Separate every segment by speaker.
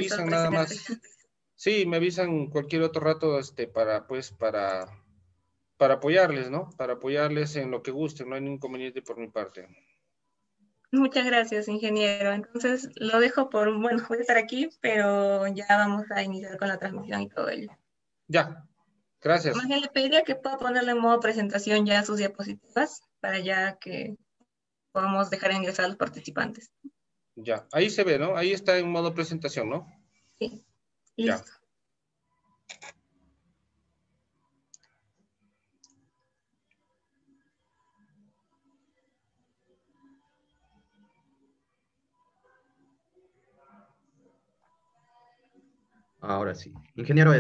Speaker 1: estar
Speaker 2: avisan nada
Speaker 1: presente.
Speaker 2: más. Sí, me avisan cualquier otro rato, para apoyarles, ¿no? Para apoyarles en lo que gusten, no hay ningún inconveniente por mi parte.
Speaker 1: Muchas gracias, ingeniero. Entonces lo dejo por, bueno, voy a estar aquí, pero ya vamos a iniciar con la transmisión y todo ello.
Speaker 2: Ya,
Speaker 1: Más
Speaker 2: gracias.
Speaker 1: bien le pediría que pueda ponerle en modo presentación ya sus diapositivas para ya que podamos dejar ingresar a los participantes.
Speaker 2: Ya, ahí se ve, ¿no? Ahí está en modo presentación, ¿no?
Speaker 1: Sí,
Speaker 2: Ya.
Speaker 1: listo.
Speaker 3: Ahora sí. Ingeniero,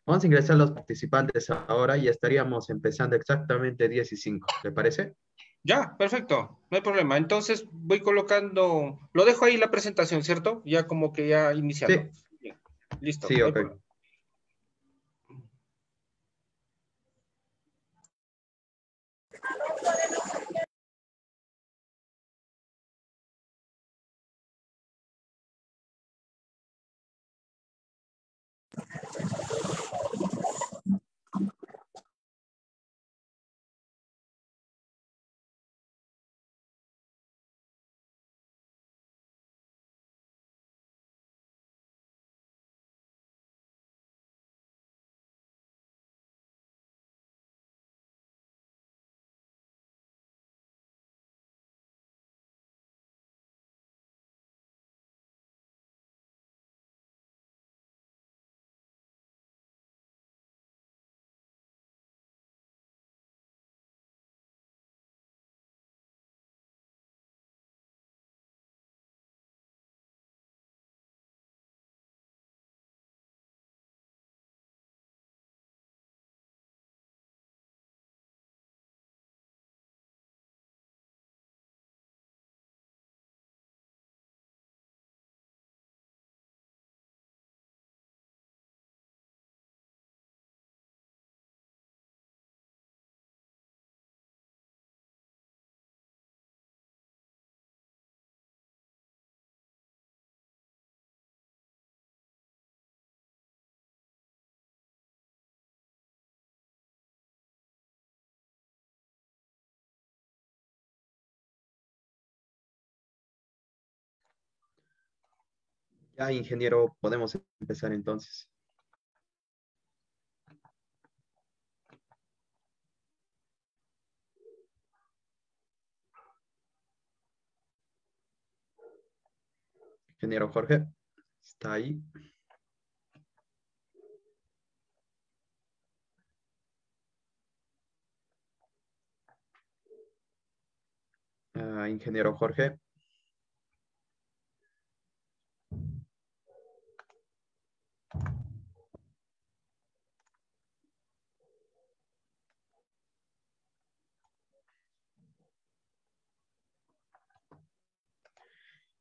Speaker 3: vamos a ingresar a los participantes ahora y estaríamos empezando exactamente 10:05. ¿Le parece?
Speaker 2: Ya, perfecto, no hay problema. Entonces voy colocando, lo dejo ahí la presentación, ¿cierto? Ya como que ya iniciando.
Speaker 3: Sí,
Speaker 2: Bien, listo,
Speaker 3: sí,
Speaker 2: no hay
Speaker 3: ok.
Speaker 2: problema.
Speaker 3: Ya, ingeniero, podemos empezar entonces. Ingeniero Jorge, ¿está ahí? Ingeniero Jorge.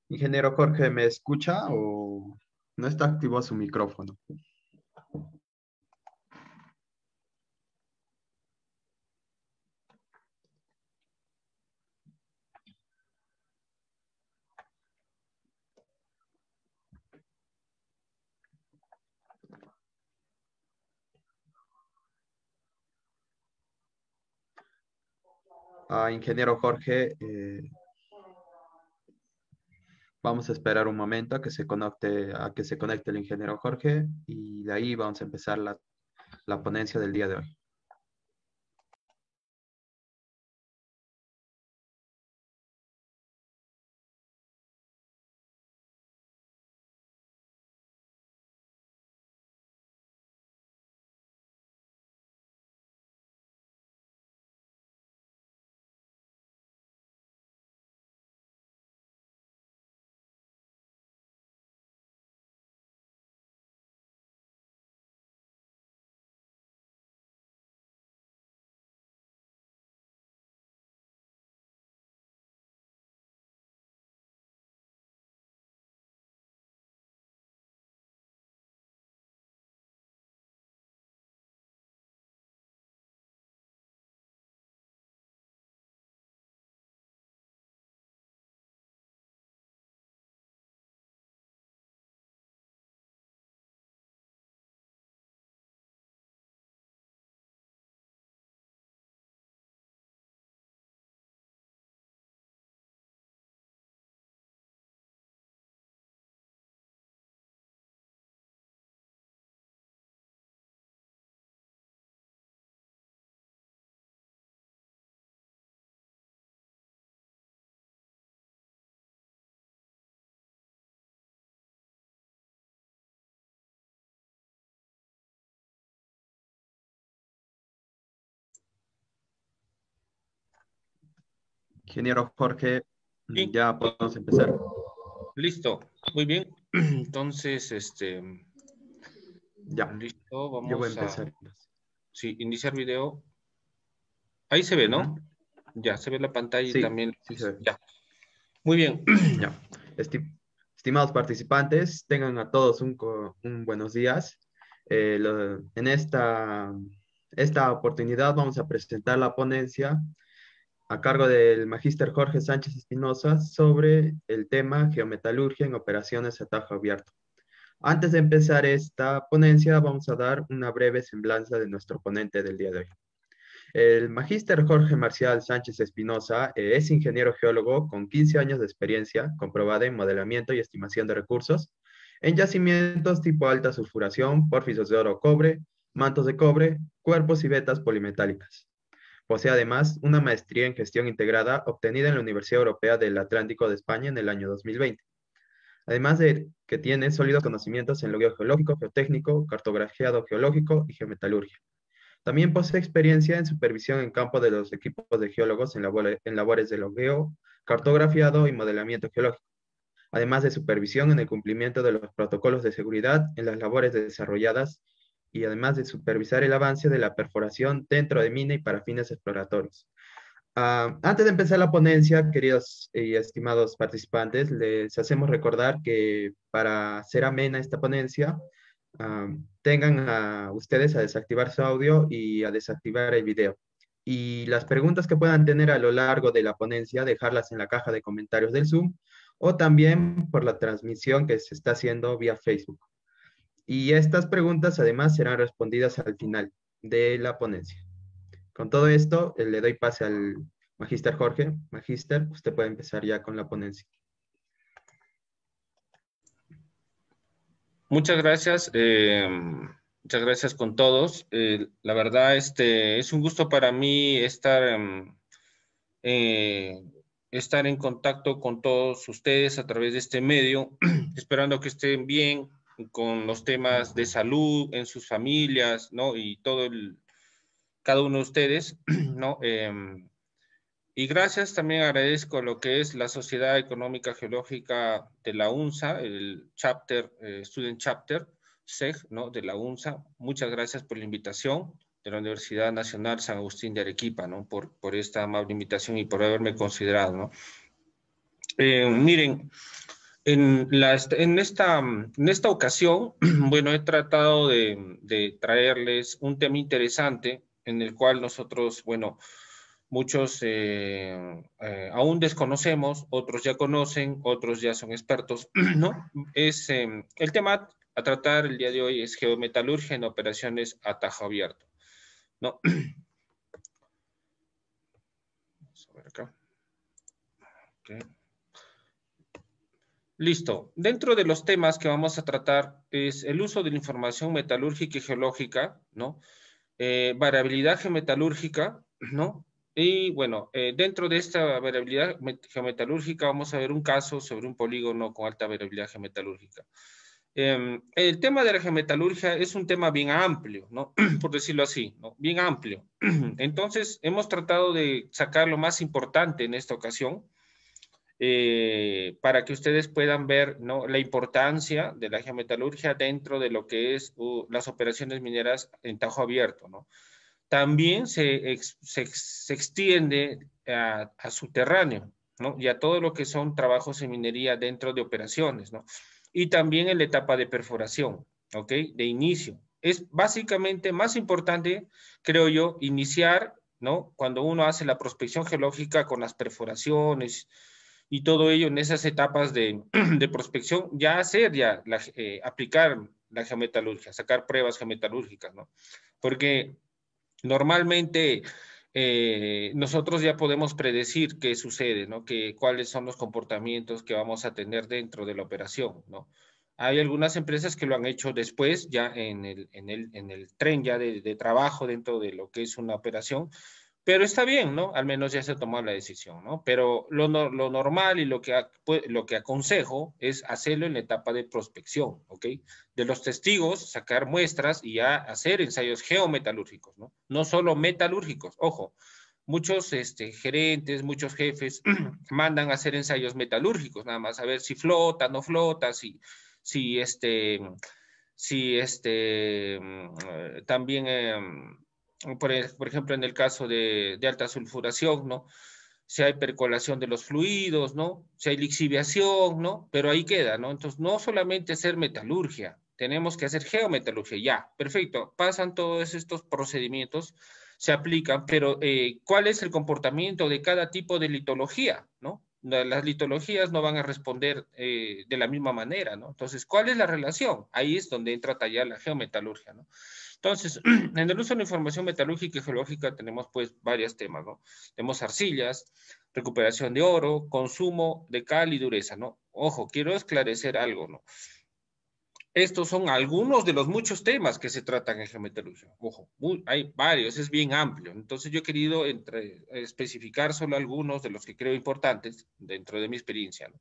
Speaker 3: Ingeniero Jorge, ¿me escucha o no está activo su micrófono? Ingeniero Jorge, vamos a esperar un momento a que se conecte el ingeniero Jorge y de ahí vamos a empezar la ponencia del día de hoy. Ingeniero Jorge,
Speaker 2: Sí,
Speaker 3: ya podemos empezar.
Speaker 2: listo. Muy bien. Entonces,
Speaker 3: Ya,
Speaker 2: listo.
Speaker 3: yo voy a
Speaker 2: Vamos a,
Speaker 3: empezar.
Speaker 2: sí, iniciar video. Ahí se ve,
Speaker 3: Ujú.
Speaker 2: ¿no? Ya, se ve la pantalla y
Speaker 3: Sí,
Speaker 2: también,
Speaker 3: sí se ve.
Speaker 2: ya. Muy bien.
Speaker 3: Ya. Estimados participantes, tengan a todos un buenos días. En esta oportunidad vamos a presentar la ponencia a cargo del magíster Jorge Sánchez Espinosa sobre el tema geometalurgia en operaciones a tajo abierto. Antes de empezar esta ponencia, vamos a dar una breve semblanza de nuestro ponente del día de hoy. El magíster Jorge Marcial Sánchez Espinosa es ingeniero geólogo con 15 años de experiencia comprobada en modelamiento y estimación de recursos en yacimientos tipo alta sulfuración, pórfidos de oro cobre, mantos de cobre, cuerpos y vetas polimetálicas. Posee además una maestría en gestión integrada obtenida en la Universidad Europea del Atlántico de España en el año 2020. Además de que tiene sólidos conocimientos en logueo geológico, geotécnico, cartografiado geológico y geometalurgia. También posee experiencia en supervisión en campo de los equipos de geólogos en labores de logueo, cartografiado y modelamiento geológico, además de supervisión en el cumplimiento de los protocolos de seguridad en las labores desarrolladas y además de supervisar el avance de la perforación dentro de mina y para fines exploratorios. Antes de empezar la ponencia, queridos y estimados participantes, les hacemos recordar que para hacer amena esta ponencia, tengan a ustedes a desactivar su audio y a desactivar el video. Y las preguntas que puedan tener a lo largo de la ponencia, dejarlas en la caja de comentarios del Zoom o también por la transmisión que se está haciendo vía Facebook. Y estas preguntas además serán respondidas al final de la ponencia. Con todo esto, le doy pase al magíster Jorge. Magíster, usted puede empezar ya con la ponencia.
Speaker 2: Muchas gracias. Muchas gracias con todos. La verdad, es un gusto para mí eh, estar en contacto con todos ustedes a través de este medio, esperando que estén bien con los temas de salud en sus familias, ¿no? Y cada uno de ustedes, ¿no? Y gracias, también agradezco lo que es la Sociedad Económica Geológica de la UNSA, el chapter, Student Chapter, SEG, ¿no? De la UNSA. Muchas gracias por la invitación de la Universidad Nacional San Agustín de Arequipa, ¿no? Por esta amable invitación y por haberme considerado, ¿no? Miren, en esta ocasión, bueno, he tratado de traerles un tema interesante en el cual nosotros, bueno, muchos aún desconocemos, otros ya conocen, otros ya son expertos, ¿no? El tema a tratar el día de hoy es geometalurgia en operaciones a tajo abierto, ¿no? Vamos a ver acá. Okay. Listo. Dentro de los temas que vamos a tratar es el uso de la información metalúrgica y geológica, ¿no? Variabilidad geometalúrgica, ¿no? Y bueno, dentro de esta variabilidad geometalúrgica vamos a ver un caso sobre un polígono con alta variabilidad geometalúrgica. El tema de la geometalurgia es un tema bien amplio, ¿no? Por decirlo así, ¿no? Bien amplio. Entonces, hemos tratado de sacar lo más importante en esta ocasión, para que ustedes puedan ver, ¿no? La importancia de la geometalurgia dentro de lo que es las operaciones mineras en tajo abierto, ¿no? También se extiende a subterráneo, ¿no? Y a todo lo que son trabajos en minería dentro de operaciones, ¿no? Y también en la etapa de perforación, ¿ok? De inicio. Es básicamente más importante, creo yo, iniciar, ¿no? Cuando uno hace la prospección geológica con las perforaciones y todo ello en esas etapas de prospección, ya aplicar la geometalurgia, sacar pruebas geometalúrgicas, ¿no? Porque normalmente nosotros ya podemos predecir qué sucede, ¿no? Cuáles son los comportamientos que vamos a tener dentro de la operación, ¿no? Hay algunas empresas que lo han hecho después, ya en el tren ya de trabajo dentro de lo que es una operación, pero está bien, ¿no? Al menos ya se tomó la decisión, ¿no? Pero lo normal y lo que aconsejo es hacerlo en la etapa de prospección, ¿ok? De los testigos, sacar muestras y ya hacer ensayos geometalúrgicos, ¿no? No solo metalúrgicos, ojo. muchos gerentes, muchos jefes mandan a hacer ensayos metalúrgicos, nada más a ver si flota, no flota, si también, por ejemplo, en el caso de alta sulfuración, ¿no? Si hay percolación de los fluidos, ¿no? Si hay lixiviación, ¿no? Pero ahí queda, ¿no? Entonces, no solamente hacer metalurgia, tenemos que hacer geometalurgia, ya, perfecto, pasan todos estos procedimientos, se aplican, pero ¿cuál es el comportamiento de cada tipo de litología, ¿no? Las litologías no van a responder de la misma manera, ¿no? Entonces, ¿cuál es la relación? Ahí es donde entra a tallar la geometalurgia, ¿no? Entonces, en el uso de la información metalúrgica y geológica tenemos pues varios temas, ¿no? Tenemos arcillas, recuperación de oro, consumo de cal y dureza, ¿no? Ojo, quiero esclarecer algo, ¿no? Estos son algunos de los muchos temas que se tratan en geometalurgia. Ojo, hay varios, es bien amplio. Entonces yo he querido especificar solo algunos de los que creo importantes dentro de mi experiencia, ¿no?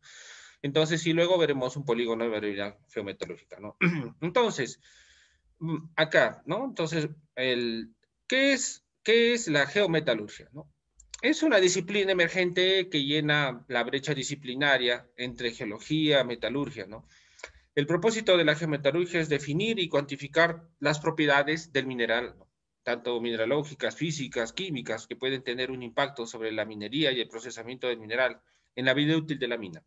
Speaker 2: Entonces, y luego veremos un polígono de variabilidad geometalúrgica, ¿no? Entonces, acá, ¿no? Entonces, ¿qué es la geometalurgia, ¿no? Es una disciplina emergente que llena la brecha disciplinaria entre geología, metalurgia, ¿no? El propósito de la geometalurgia es definir y cuantificar las propiedades del mineral, ¿no? Tanto mineralógicas, físicas, químicas, que pueden tener un impacto sobre la minería y el procesamiento del mineral en la vida útil de la mina.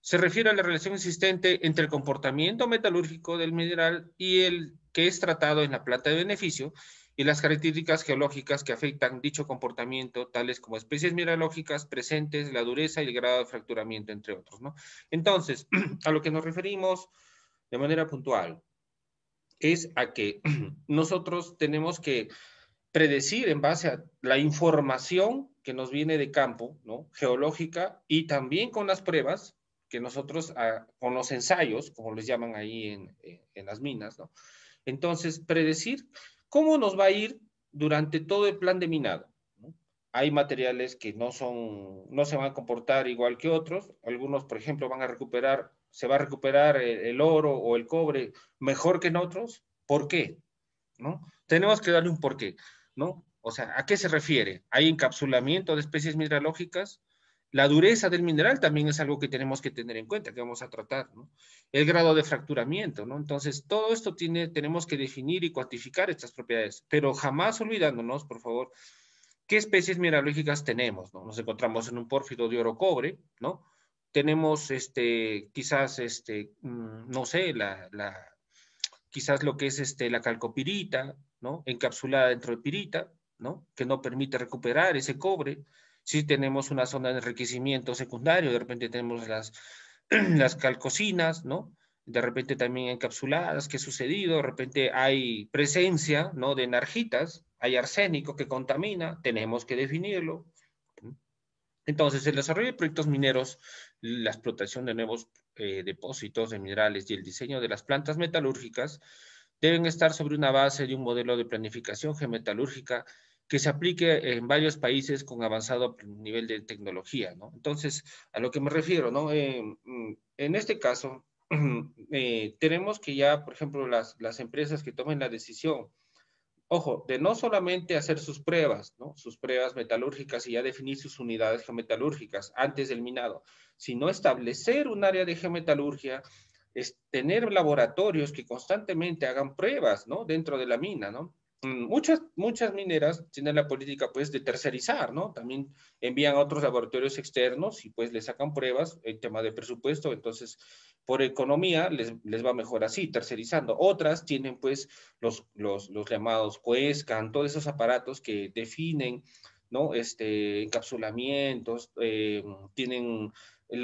Speaker 2: Se refiere a la relación existente entre el comportamiento metalúrgico del mineral y el que es tratado en la planta de beneficio y las características geológicas que afectan dicho comportamiento, tales como especies mineralógicas presentes, la dureza y el grado de fracturamiento, entre otros, ¿no? Entonces, a lo que nos referimos de manera puntual es a que nosotros tenemos que predecir en base a la información que nos viene de campo, ¿no? Geológica, y también con las pruebas que nosotros, con los ensayos, como les llaman ahí en las minas, ¿no? Entonces, predecir cómo nos va a ir durante todo el plan de minado, ¿no? Hay materiales que no se van a comportar igual que otros. Algunos, por ejemplo, se va a recuperar el oro o el cobre mejor que en otros. ¿Por qué? ¿No? Tenemos que darle un porqué, ¿no? O sea, ¿a qué se refiere? ¿Hay encapsulamiento de especies mineralógicas? La dureza del mineral también es algo que tenemos que tener en cuenta, que vamos a tratar, ¿no? El grado de fracturamiento, ¿no? Entonces, todo esto tenemos que definir y cuantificar estas propiedades, pero jamás olvidándonos, por favor, qué especies mineralógicas tenemos, ¿no? Nos encontramos en un pórfido de oro-cobre, ¿no? Tenemos, quizás, no sé, quizás lo que es la calcopirita, ¿no? Encapsulada dentro de pirita, ¿no? Que no permite recuperar ese cobre. Si tenemos una zona de enriquecimiento secundario, de repente tenemos las calcosinas, ¿no? De repente también encapsuladas, ¿qué ha sucedido? De repente hay presencia, ¿no? De narjitas, hay arsénico que contamina, tenemos que definirlo. Entonces, el desarrollo de proyectos mineros, la explotación de nuevos depósitos de minerales y el diseño de las plantas metalúrgicas deben estar sobre una base de un modelo de planificación geometalúrgica que se aplique en varios países con avanzado nivel de tecnología, ¿no? Entonces, a lo que me refiero, ¿no? En este caso, tenemos que ya, por ejemplo, las empresas que tomen la decisión, ojo, de no solamente hacer sus pruebas, ¿no? Sus pruebas metalúrgicas y ya definir sus unidades geometalúrgicas antes del minado, sino establecer un área de geometalurgia, es tener laboratorios que constantemente hagan pruebas, ¿no? Dentro de la mina, ¿no? Muchas mineras tienen la política, pues, de tercerizar, ¿no? También envían a otros laboratorios externos y, pues, les sacan pruebas, el tema de presupuesto, entonces, por economía, les va mejor así, tercerizando. Otras tienen, pues, los llamados Cuescan, todos esos aparatos que definen, ¿no? Encapsulamientos, tienen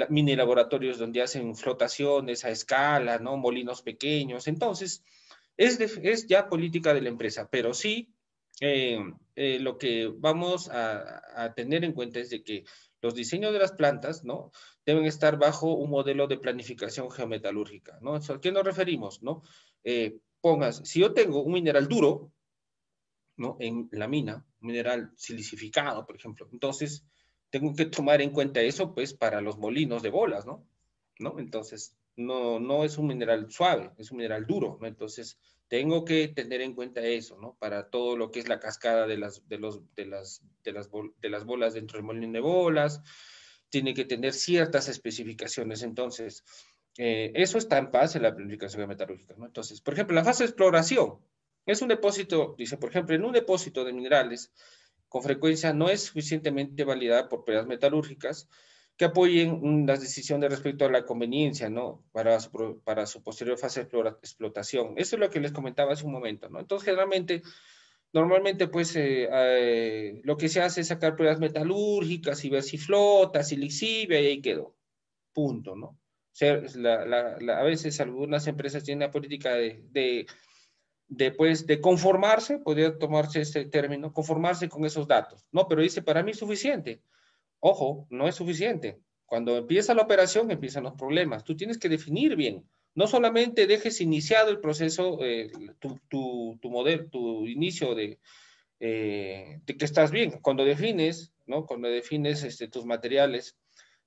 Speaker 2: mini laboratorios donde hacen flotaciones a escala, ¿no? Molinos pequeños. Entonces, es ya política de la empresa, pero sí lo que vamos a tener en cuenta es de que los diseños de las plantas, ¿no? Deben estar bajo un modelo de planificación geometalúrgica, ¿no? ¿A qué nos referimos, no? Si yo tengo un mineral duro, ¿no? En la mina, un mineral silicificado, por ejemplo, entonces tengo que tomar en cuenta eso, pues, para los molinos de bolas, ¿no? ¿No? Entonces, no es un mineral suave, es un mineral duro, ¿no? Entonces, tengo que tener en cuenta eso, ¿no? Para todo lo que es la cascada de las bolas dentro del molino de bolas, tiene que tener ciertas especificaciones. Entonces, eso está en base a la planificación metalúrgica, ¿no? Entonces, por ejemplo, la fase de exploración es un depósito, dice, por ejemplo, en un depósito de minerales, con frecuencia no es suficientemente validada por pruebas metalúrgicas que apoyen las decisiones respecto a la conveniencia, ¿no? Para su posterior fase de explotación. Eso es lo que les comentaba hace un momento, ¿no? Entonces, normalmente, pues, lo que se hace es sacar pruebas metalúrgicas y ver si flota, si lixivia, y ahí quedó. Punto, ¿no? O sea, a veces algunas empresas tienen la política de conformarse, podría tomarse este término, conformarse con esos datos, ¿no? Pero dice, para mí es suficiente. Ojo, no es suficiente. Cuando empieza la operación, empiezan los problemas. Tú tienes que definir bien. No solamente dejes iniciado el proceso, tu modelo, tu inicio de que estás bien. Cuando defines, ¿no? Cuando defines tus materiales,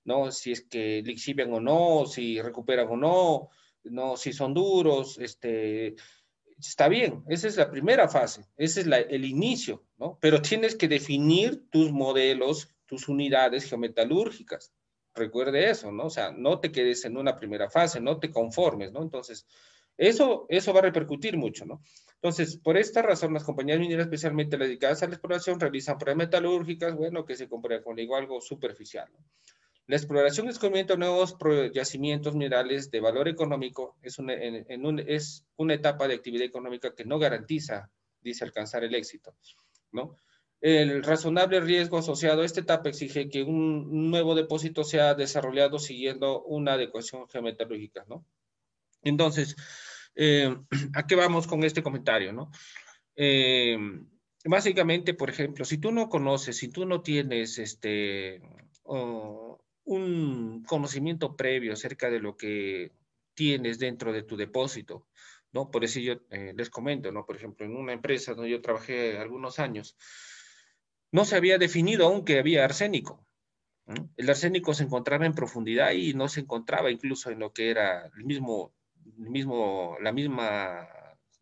Speaker 2: ¿no? Si es que lixivian o no, si recuperan o no, ¿no? Si son duros, está bien, esa es la primera fase, ese es el inicio, ¿no? Pero tienes que definir tus modelos, tus unidades geometalúrgicas. Recuerde eso, ¿no? O sea, no te quedes en una primera fase, no te conformes, ¿no? Entonces, eso va a repercutir mucho, ¿no? Entonces, por esta razón, las compañías mineras, especialmente las dedicadas a la exploración, realizan pruebas metalúrgicas, bueno, que se compara con algo superficial, ¿no? La exploración y descubrimiento de nuevos yacimientos minerales de valor económico es una etapa de actividad económica que no garantiza, dice, alcanzar el éxito, ¿no? El razonable riesgo asociado a esta etapa exige que un nuevo depósito sea desarrollado siguiendo una adecuación geometalúrgica, ¿no? Entonces, ¿a qué vamos con este comentario, no? Eh, Básicamente, por ejemplo, si tú no conoces, si tú no tienes un conocimiento previo acerca de lo que tienes dentro de tu depósito, ¿no? Por eso yo les comento, ¿no? Por ejemplo, en una empresa donde yo trabajé algunos años, no se había definido aún que había arsénico, ¿no? El arsénico se encontraba en profundidad y no se encontraba incluso en lo que era la misma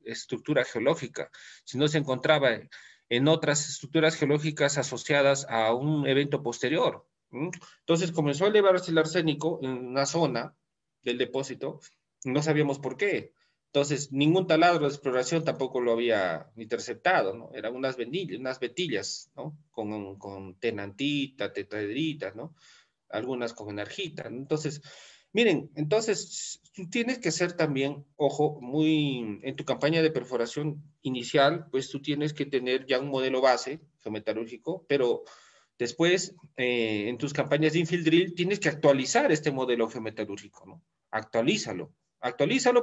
Speaker 2: estructura geológica, sino se encontraba en otras estructuras geológicas asociadas a un evento posterior. Entonces comenzó a elevarse el arsénico en una zona del depósito, no sabíamos por qué. Entonces, ningún taladro de exploración tampoco lo había interceptado, ¿no? Eran unas vetillas, ¿no? Con tenantita, tetraedrita, ¿no? Algunas con energita, ¿no? Entonces, miren, entonces tú tienes que ser también, ojo, en tu campaña de perforación inicial, pues tú tienes que tener ya un modelo base geometalúrgico, pero después, en tus campañas de infill drill, tienes que actualizar este modelo geometalúrgico, ¿no? Actualízalo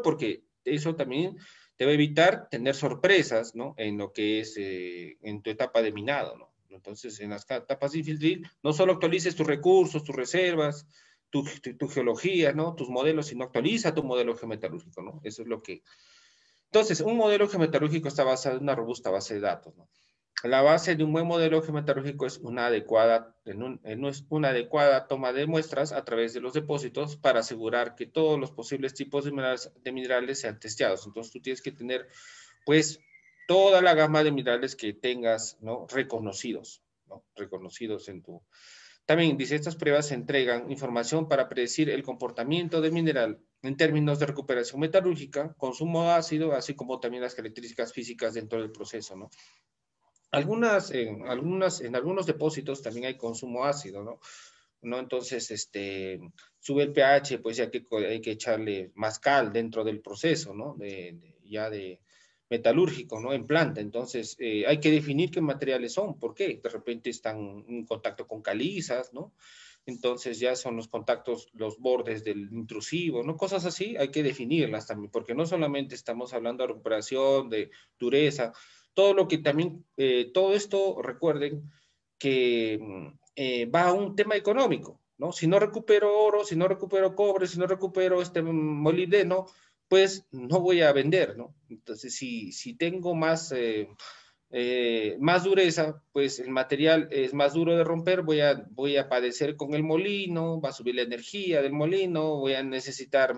Speaker 2: porque eso también te va a evitar tener sorpresas, ¿no? En lo que es en tu etapa de minado, ¿no? Entonces, en las etapas de infill drill, no solo actualices tus recursos, tus reservas, tu geología, ¿no? Tus modelos, sino actualiza tu modelo geometalúrgico, ¿no? Eso es lo que... Entonces, un modelo geometalúrgico está basado en una robusta base de datos, ¿no? La base de un buen modelo geometalúrgico es una adecuada toma de muestras a través de los depósitos para asegurar que todos los posibles tipos de minerales sean testeados. Entonces, tú tienes que tener, pues, toda la gama de minerales que tengas, ¿no? Reconocidos, ¿no? Reconocidos en tu... También dice, estas pruebas entregan información para predecir el comportamiento del mineral en términos de recuperación metalúrgica, consumo ácido, así como también las características físicas dentro del proceso, ¿no? En algunos depósitos también hay consumo ácido, ¿no? Entonces, sube el pH, pues ya que hay que echarle más cal dentro del proceso, ¿no? Ya de metalúrgico, ¿no? En planta. Entonces, hay que definir qué materiales son. ¿Por qué? De repente están en contacto con calizas, ¿no? Entonces ya son los contactos, los bordes del intrusivo, ¿no? Cosas así, hay que definirlas también, porque no solamente estamos hablando de recuperación, de dureza, todo lo que también, todo esto, recuerden que va a un tema económico, ¿no? Si no recupero oro, si no recupero cobre, si no recupero este molibdeno, pues no voy a vender, ¿no? Entonces, si tengo más más dureza, pues el material es más duro de romper, voy a padecer con el molino, va a subir la energía del molino, voy a necesitar,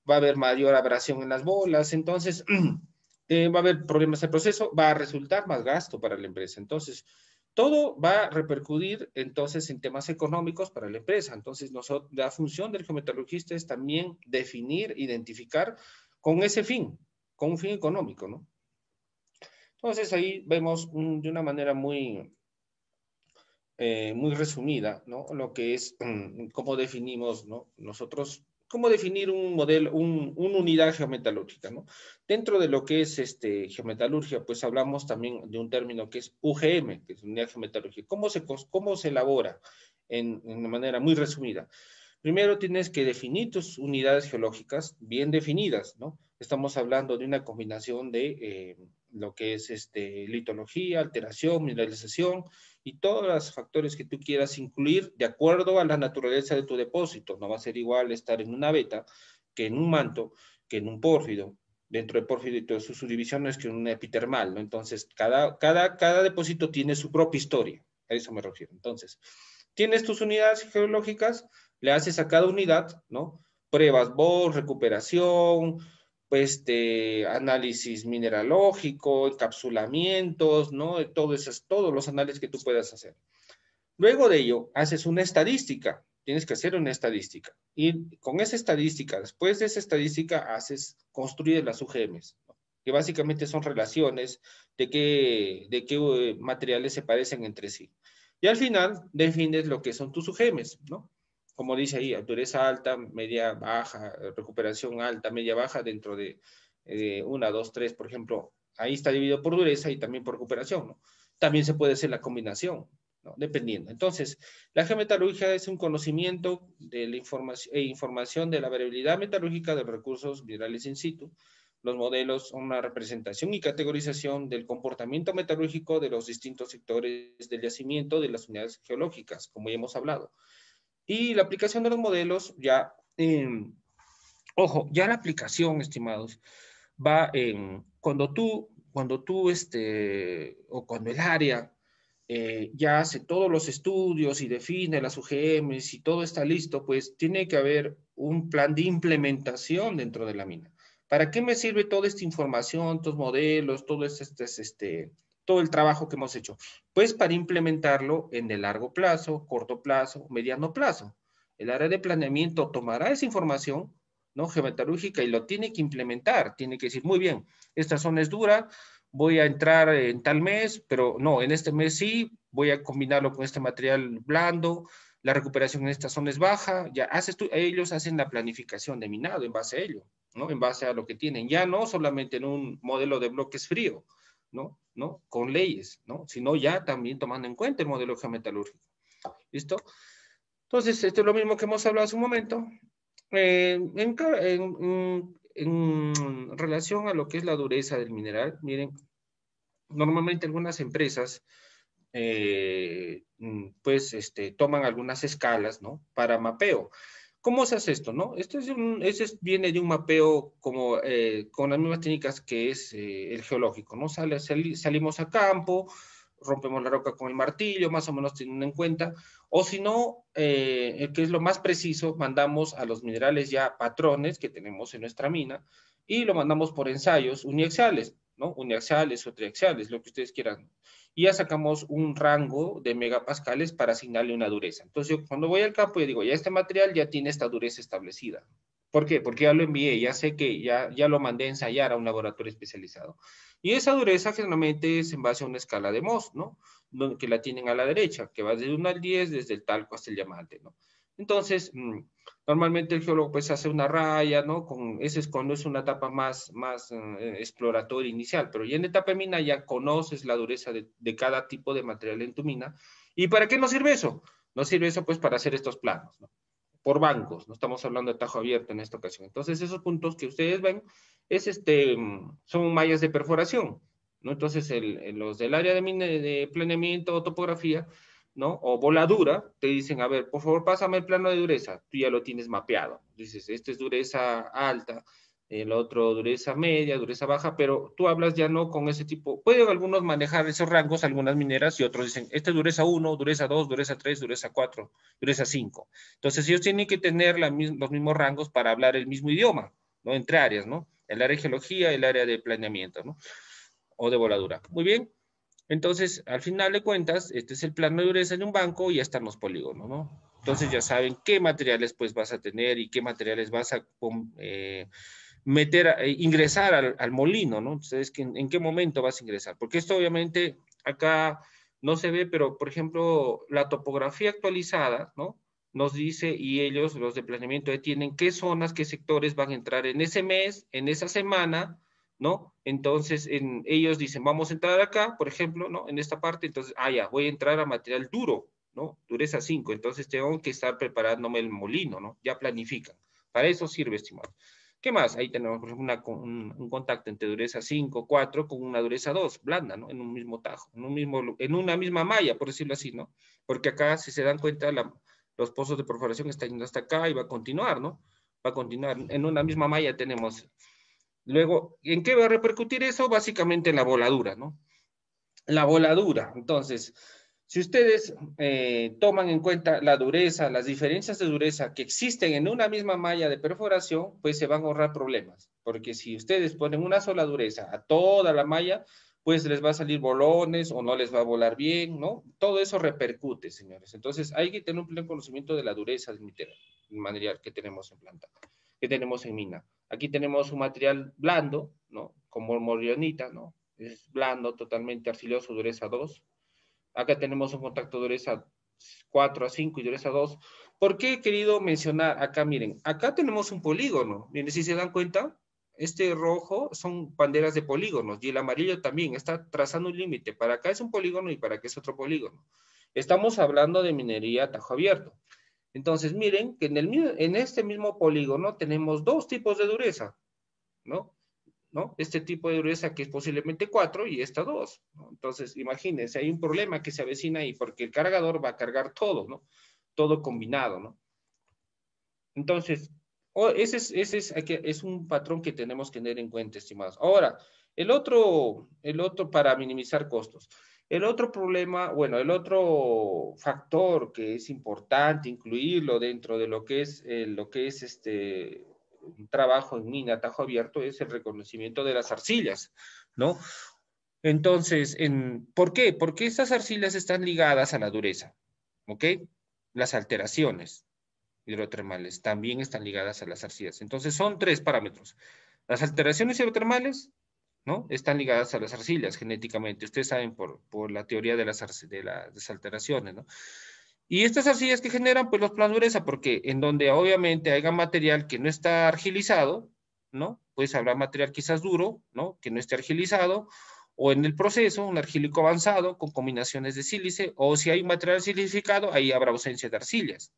Speaker 2: va a haber mayor abrasión en las bolas, entonces va a haber problemas del proceso, va a resultar más gasto para la empresa. Entonces, todo va a repercutir entonces en temas económicos para la empresa. Entonces, la función del geometalurgista es también definir, identificar con ese fin, con un fin económico, ¿no? Entonces ahí vemos de una manera muy, muy resumida, ¿no? Lo que es cómo definimos, ¿no? Nosotros, cómo definir un modelo, una unidad geometalúrgica, ¿no? Dentro de lo que es geometalurgia, pues hablamos también de un término que es UGM, que es unidad geometalúrgica. ¿Cómo se elabora en una manera muy resumida? Primero tienes que definir tus unidades geológicas bien definidas, ¿no? Estamos hablando de una combinación de lo que es litología, alteración, mineralización y todos los factores que tú quieras incluir de acuerdo a la naturaleza de tu depósito. No va a ser igual estar en una beta que en un manto, que en un pórfido, dentro del pórfido y todas sus subdivisiones que en un epitermal, ¿no? Entonces, cada depósito tiene su propia historia, a eso me refiero. Entonces, tienes tus unidades geológicas, le haces a cada unidad, ¿no? Pruebas Bose, recuperación, pues, análisis mineralógico, encapsulamientos, ¿no? Todos los análisis que tú puedas hacer. Luego de ello, haces una estadística. Tienes que hacer una estadística. Y con esa estadística, después de esa estadística, construyes las UGMs, ¿no? Que básicamente son relaciones de qué materiales se parecen entre sí. Y al final, defines lo que son tus UGMs, ¿no? Como dice ahí, dureza alta, media, baja, recuperación alta, media, baja, dentro de 1, 2, 3, por ejemplo. Ahí está dividido por dureza y también por recuperación, ¿no? También se puede hacer la combinación, ¿no? Dependiendo. Entonces, la geometalurgia es un conocimiento de la información de la variabilidad metalúrgica de los recursos minerales in situ. Los modelos son una representación y categorización del comportamiento metalúrgico de los distintos sectores del yacimiento de las unidades geológicas, como ya hemos hablado. Y la aplicación de los modelos, ojo, ya la aplicación, estimados, va en cuando o cuando el área ya hace todos los estudios y define las UGMs y todo está listo, pues tiene que haber un plan de implementación dentro de la mina. ¿Para qué me sirve toda esta información, estos modelos, todo el trabajo que hemos hecho? Pues para implementarlo en el largo plazo, corto plazo, mediano plazo. El área de planeamiento tomará esa información, ¿no? Geometalúrgica y lo tiene que implementar, tiene que decir, muy bien, esta zona es dura, voy a entrar en tal mes, pero no, en este mes sí, voy a combinarlo con este material blando, la recuperación en esta zona es baja, ya ellos hacen la planificación de minado en base a ello, ¿no? En base a lo que tienen, ya no solamente en un modelo de bloques frío, ¿no? Con leyes, ¿no? Sino ya también tomando en cuenta el modelo geometalúrgico. ¿Listo? Entonces, esto es lo mismo que hemos hablado hace un momento. En relación a lo que es la dureza del mineral, miren, normalmente algunas empresas pues toman algunas escalas, ¿no? Para mapeo. ¿Cómo se hace esto, no? Viene de un mapeo como con las mismas técnicas que es el geológico, ¿no? Salimos a campo, rompemos la roca con el martillo, más o menos teniendo en cuenta, o si no, el que es lo más preciso, mandamos a los minerales ya patrones que tenemos en nuestra mina y lo mandamos por ensayos uniaxiales, ¿no? Uniaxiales o triaxiales, lo que ustedes quieran. Y ya sacamos un rango de megapascales para asignarle una dureza. Entonces, yo cuando voy al campo, yo digo, ya este material ya tiene esta dureza establecida. ¿Por qué? Porque ya lo envié, ya sé que ya lo mandé a ensayar a un laboratorio especializado. Y esa dureza generalmente es en base a una escala de Mohs, ¿no? Que la tienen a la derecha, que va desde 1 al 10, desde el talco hasta el diamante, ¿no? Entonces, normalmente el geólogo pues hace una raya, ¿no? Ese es cuando es una etapa más exploratoria inicial, pero ya en etapa de mina ya conoces la dureza de cada tipo de material en tu mina. ¿Y para qué nos sirve eso? Nos sirve eso pues para hacer estos planos, ¿no? Por bancos, no estamos hablando de tajo abierto en esta ocasión. Entonces, esos puntos que ustedes ven son mallas de perforación, ¿no? Entonces, los del área de planeamiento o topografía, ¿no? O voladura, te dicen, a ver, por favor, pásame el plano de dureza. Tú ya lo tienes mapeado. Dices, esta es dureza alta, el otro dureza media, dureza baja, pero tú hablas ya no con ese tipo. Pueden algunos manejar esos rangos, algunas mineras, y otros dicen, este dureza 1, dureza 2, dureza 3, dureza 4, dureza 5. Entonces ellos tienen que tener los mismos rangos para hablar el mismo idioma, ¿no? Entre áreas, ¿no? El área de geología, el área de planeamiento, ¿no? O de voladura. Muy bien. Entonces, al final de cuentas, este es el plano de dureza de un banco y ya están los polígonos, ¿no? Entonces ya saben qué materiales pues vas a tener y qué materiales vas a ingresar al molino, ¿no? Entonces, ¿en qué momento vas a ingresar? Porque esto obviamente acá no se ve, pero por ejemplo, la topografía actualizada, ¿no? Nos dice, y ellos, los de planeamiento, tienen qué zonas, qué sectores van a entrar en ese mes, en esa semana, ¿no? Entonces, ellos dicen, vamos a entrar acá, por ejemplo, ¿no? En esta parte, entonces, ya, voy a entrar a material duro, ¿no? Dureza 5, entonces tengo que estar preparándome el molino, ¿no? Ya planifican. Para eso sirve, estimado. ¿Qué más? Ahí tenemos, por ejemplo, un contacto entre dureza 5, 4 con una dureza 2, blanda, ¿no? En un mismo tajo, en una misma malla, por decirlo así, ¿no? Porque acá, si se dan cuenta, los pozos de perforación están yendo hasta acá y va a continuar, ¿no? Va a continuar. En una misma malla tenemos. Luego, ¿en qué va a repercutir eso? Básicamente en la voladura, ¿no? La voladura. Entonces, si ustedes toman en cuenta la dureza, las diferencias de dureza que existen en una misma malla de perforación, pues se van a ahorrar problemas. Porque si ustedes ponen una sola dureza a toda la malla, pues les va a salir bolones o no les va a volar bien, ¿no? Todo eso repercute, señores. Entonces, hay que tener un pleno conocimiento de la dureza del material que tenemos en planta, que tenemos en mina. Aquí tenemos un material blando, ¿no? Como morionita, ¿no? Es blando, totalmente arcilloso, dureza 2. Acá tenemos un contacto dureza 4 a 5 y dureza 2. ¿Por qué he querido mencionar acá? Miren, acá tenemos un polígono. Miren, si se dan cuenta, este rojo son banderas de polígonos y el amarillo también está trazando un límite. Para acá es un polígono y para acá es otro polígono. Estamos hablando de minería a tajo abierto. Entonces, miren que en este mismo polígono tenemos dos tipos de dureza, ¿no? ¿No? Este tipo de dureza que es posiblemente 4 y esta 2, ¿no? Entonces, imagínense, hay un problema que se avecina ahí porque el cargador va a cargar todo, ¿no? Todo combinado, ¿no? Entonces, ese es un patrón que tenemos que tener en cuenta, estimados. Ahora, el otro para minimizar costos. El otro problema, bueno, el otro factor que es importante incluirlo dentro de lo que es un trabajo en mina a tajo abierto es el reconocimiento de las arcillas, ¿no? Entonces, ¿por qué? Porque estas arcillas están ligadas a la dureza, ¿ok? Las alteraciones hidrotermales también están ligadas a las arcillas. Entonces, son tres parámetros. Las alteraciones hidrotermales, ¿no? Están ligadas a las arcillas genéticamente. Ustedes saben por la teoría de las alteraciones, ¿no? Y estas arcillas que generan, pues los planos de dureza, porque en donde obviamente haya material que no está argilizado, ¿no? Pues habrá material quizás duro, ¿no? Que no esté argilizado, o en el proceso, un argílico avanzado con combinaciones de sílice, o si hay un material silicificado, ahí habrá ausencia de arcillas.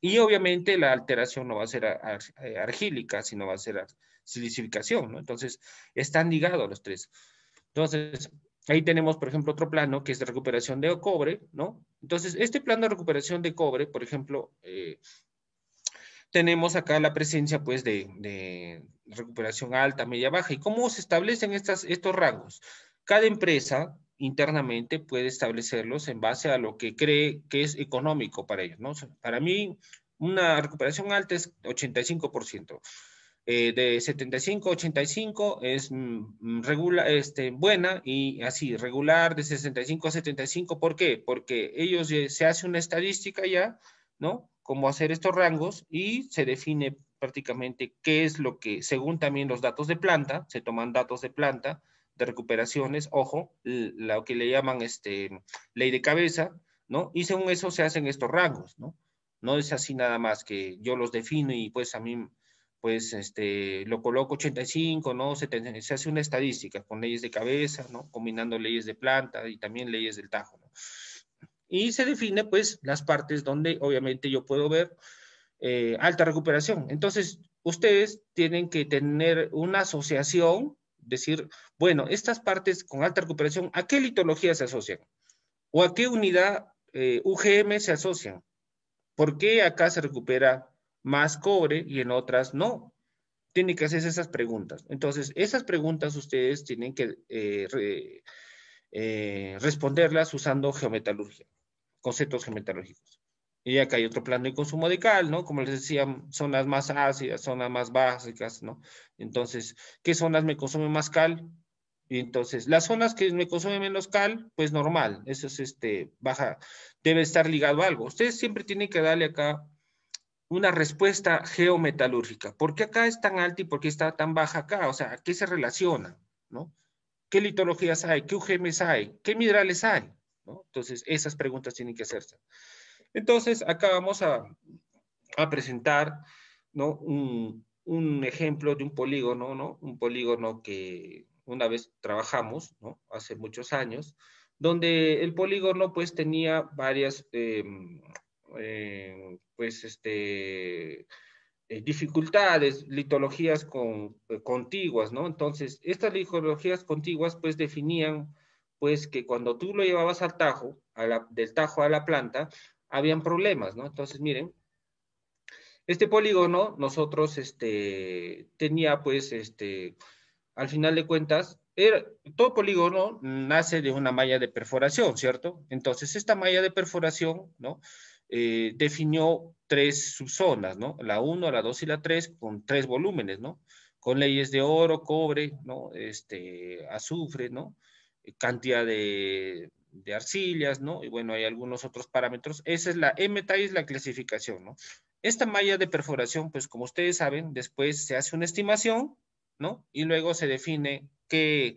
Speaker 2: Y obviamente la alteración no va a ser argílica, sino va a ser silicificación, ¿no? Entonces, están ligados los tres. Entonces, ahí tenemos, por ejemplo, otro plano que es de recuperación de cobre, ¿no? Entonces, este plano de recuperación de cobre, por ejemplo, tenemos acá la presencia, pues, de recuperación alta, media, baja. ¿Y cómo se establecen estos rangos? Cada empresa internamente puede establecerlos en base a lo que cree que es económico para ellos, ¿no? Para mí, una recuperación alta es 85%. De 75 a 85 es buena y así, regular de 65 a 75. ¿Por qué? Porque ellos se hace una estadística ya, ¿no? Cómo hacer estos rangos y se define prácticamente qué es lo que, según también los datos de planta, se toman datos de planta, de recuperaciones, ojo, lo que le llaman ley de cabeza, ¿no? Y según eso se hacen estos rangos, ¿no? No es así nada más que yo los defino y pues a mí pues lo coloco 85, ¿no? 70, se hace una estadística con leyes de cabeza, ¿no? Combinando leyes de planta y también leyes del tajo, ¿no? Y se define, pues, las partes donde obviamente yo puedo ver alta recuperación. Entonces, ustedes tienen que tener una asociación, decir, bueno, estas partes con alta recuperación, ¿a qué litología se asocian? ¿O a qué unidad UGM se asocian? ¿Por qué acá se recupera más cobre y en otras no? Tiene que hacerse esas preguntas. Entonces, esas preguntas ustedes tienen que responderlas usando geometalurgia, conceptos geometalúrgicos. Y acá hay otro plano de consumo de cal, ¿no? Como les decía, zonas más ácidas, zonas más básicas, ¿no? Entonces, ¿qué zonas me consumen más cal? Y entonces, las zonas que me consumen menos cal, pues normal, eso es baja, debe estar ligado a algo. Ustedes siempre tienen que darle acá una respuesta geometalúrgica. ¿Por qué acá es tan alta y por qué está tan baja acá? O sea, ¿a qué se relaciona? ¿No? ¿Qué litologías hay? ¿Qué UGMs hay? ¿Qué minerales hay? ¿No? Entonces, esas preguntas tienen que hacerse. Entonces, acá vamos a presentar, ¿no? Un ejemplo de un polígono, ¿no? Un polígono que una vez trabajamos, ¿no? Hace muchos años, donde el polígono pues tenía varias, pues dificultades, litologías contiguas, ¿no? Entonces, estas litologías contiguas pues definían pues que cuando tú lo llevabas al tajo, del tajo a la planta, habían problemas, ¿no? Entonces, miren, este polígono nosotros tenía pues al final de cuentas, todo polígono nace de una malla de perforación, ¿cierto? Entonces, esta malla de perforación, ¿no? Definió tres subzonas, ¿no? La 1, la 2 y la 3 con tres volúmenes, ¿no? Con leyes de oro, cobre, ¿no? Azufre, ¿no? Cantidad de arcillas, ¿no? Y bueno, hay algunos otros parámetros. Esa es la M-TAI, es la clasificación, ¿no? Esta malla de perforación, pues como ustedes saben, después se hace una estimación, ¿no? Y luego se define qué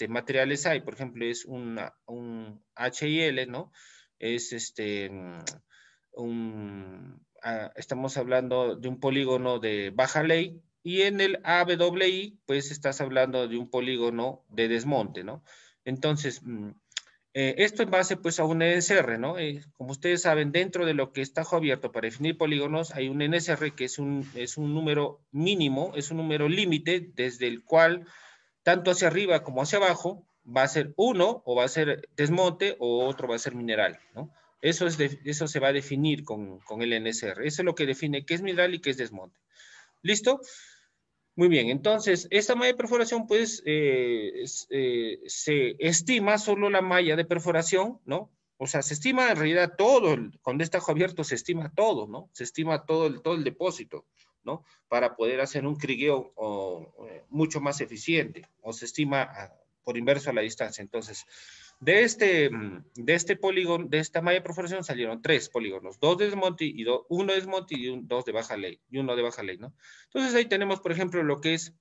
Speaker 2: materiales hay. Por ejemplo, es un HIL, ¿no? Es estamos hablando de un polígono de baja ley, y en el ABWI, pues estás hablando de un polígono de desmonte, ¿no? Entonces, esto en base pues a un NSR, ¿no? Como ustedes saben, dentro de lo que es tajo abierto para definir polígonos, hay un NSR que es un número mínimo, es un número límite desde el cual, tanto hacia arriba como hacia abajo, va a ser uno o va a ser desmonte o otro va a ser mineral, ¿no? Eso se va a definir con el NSR. Eso es lo que define qué es mineral y qué es desmonte. ¿Listo? Muy bien, entonces, esta malla de perforación, pues, se estima solo la malla de perforación, ¿no? O sea, se estima en realidad todo, cuando está tajo abierto se estima todo, ¿no? Se estima todo el depósito, ¿no? Para poder hacer un crigueo mucho más eficiente, o se estima por inverso a la distancia. Entonces, de este polígono, de esta malla de perforación salieron tres polígonos, dos de desmonte y uno de desmonte y dos de baja ley, y uno de baja ley, ¿no? Entonces ahí tenemos, por ejemplo, lo que es,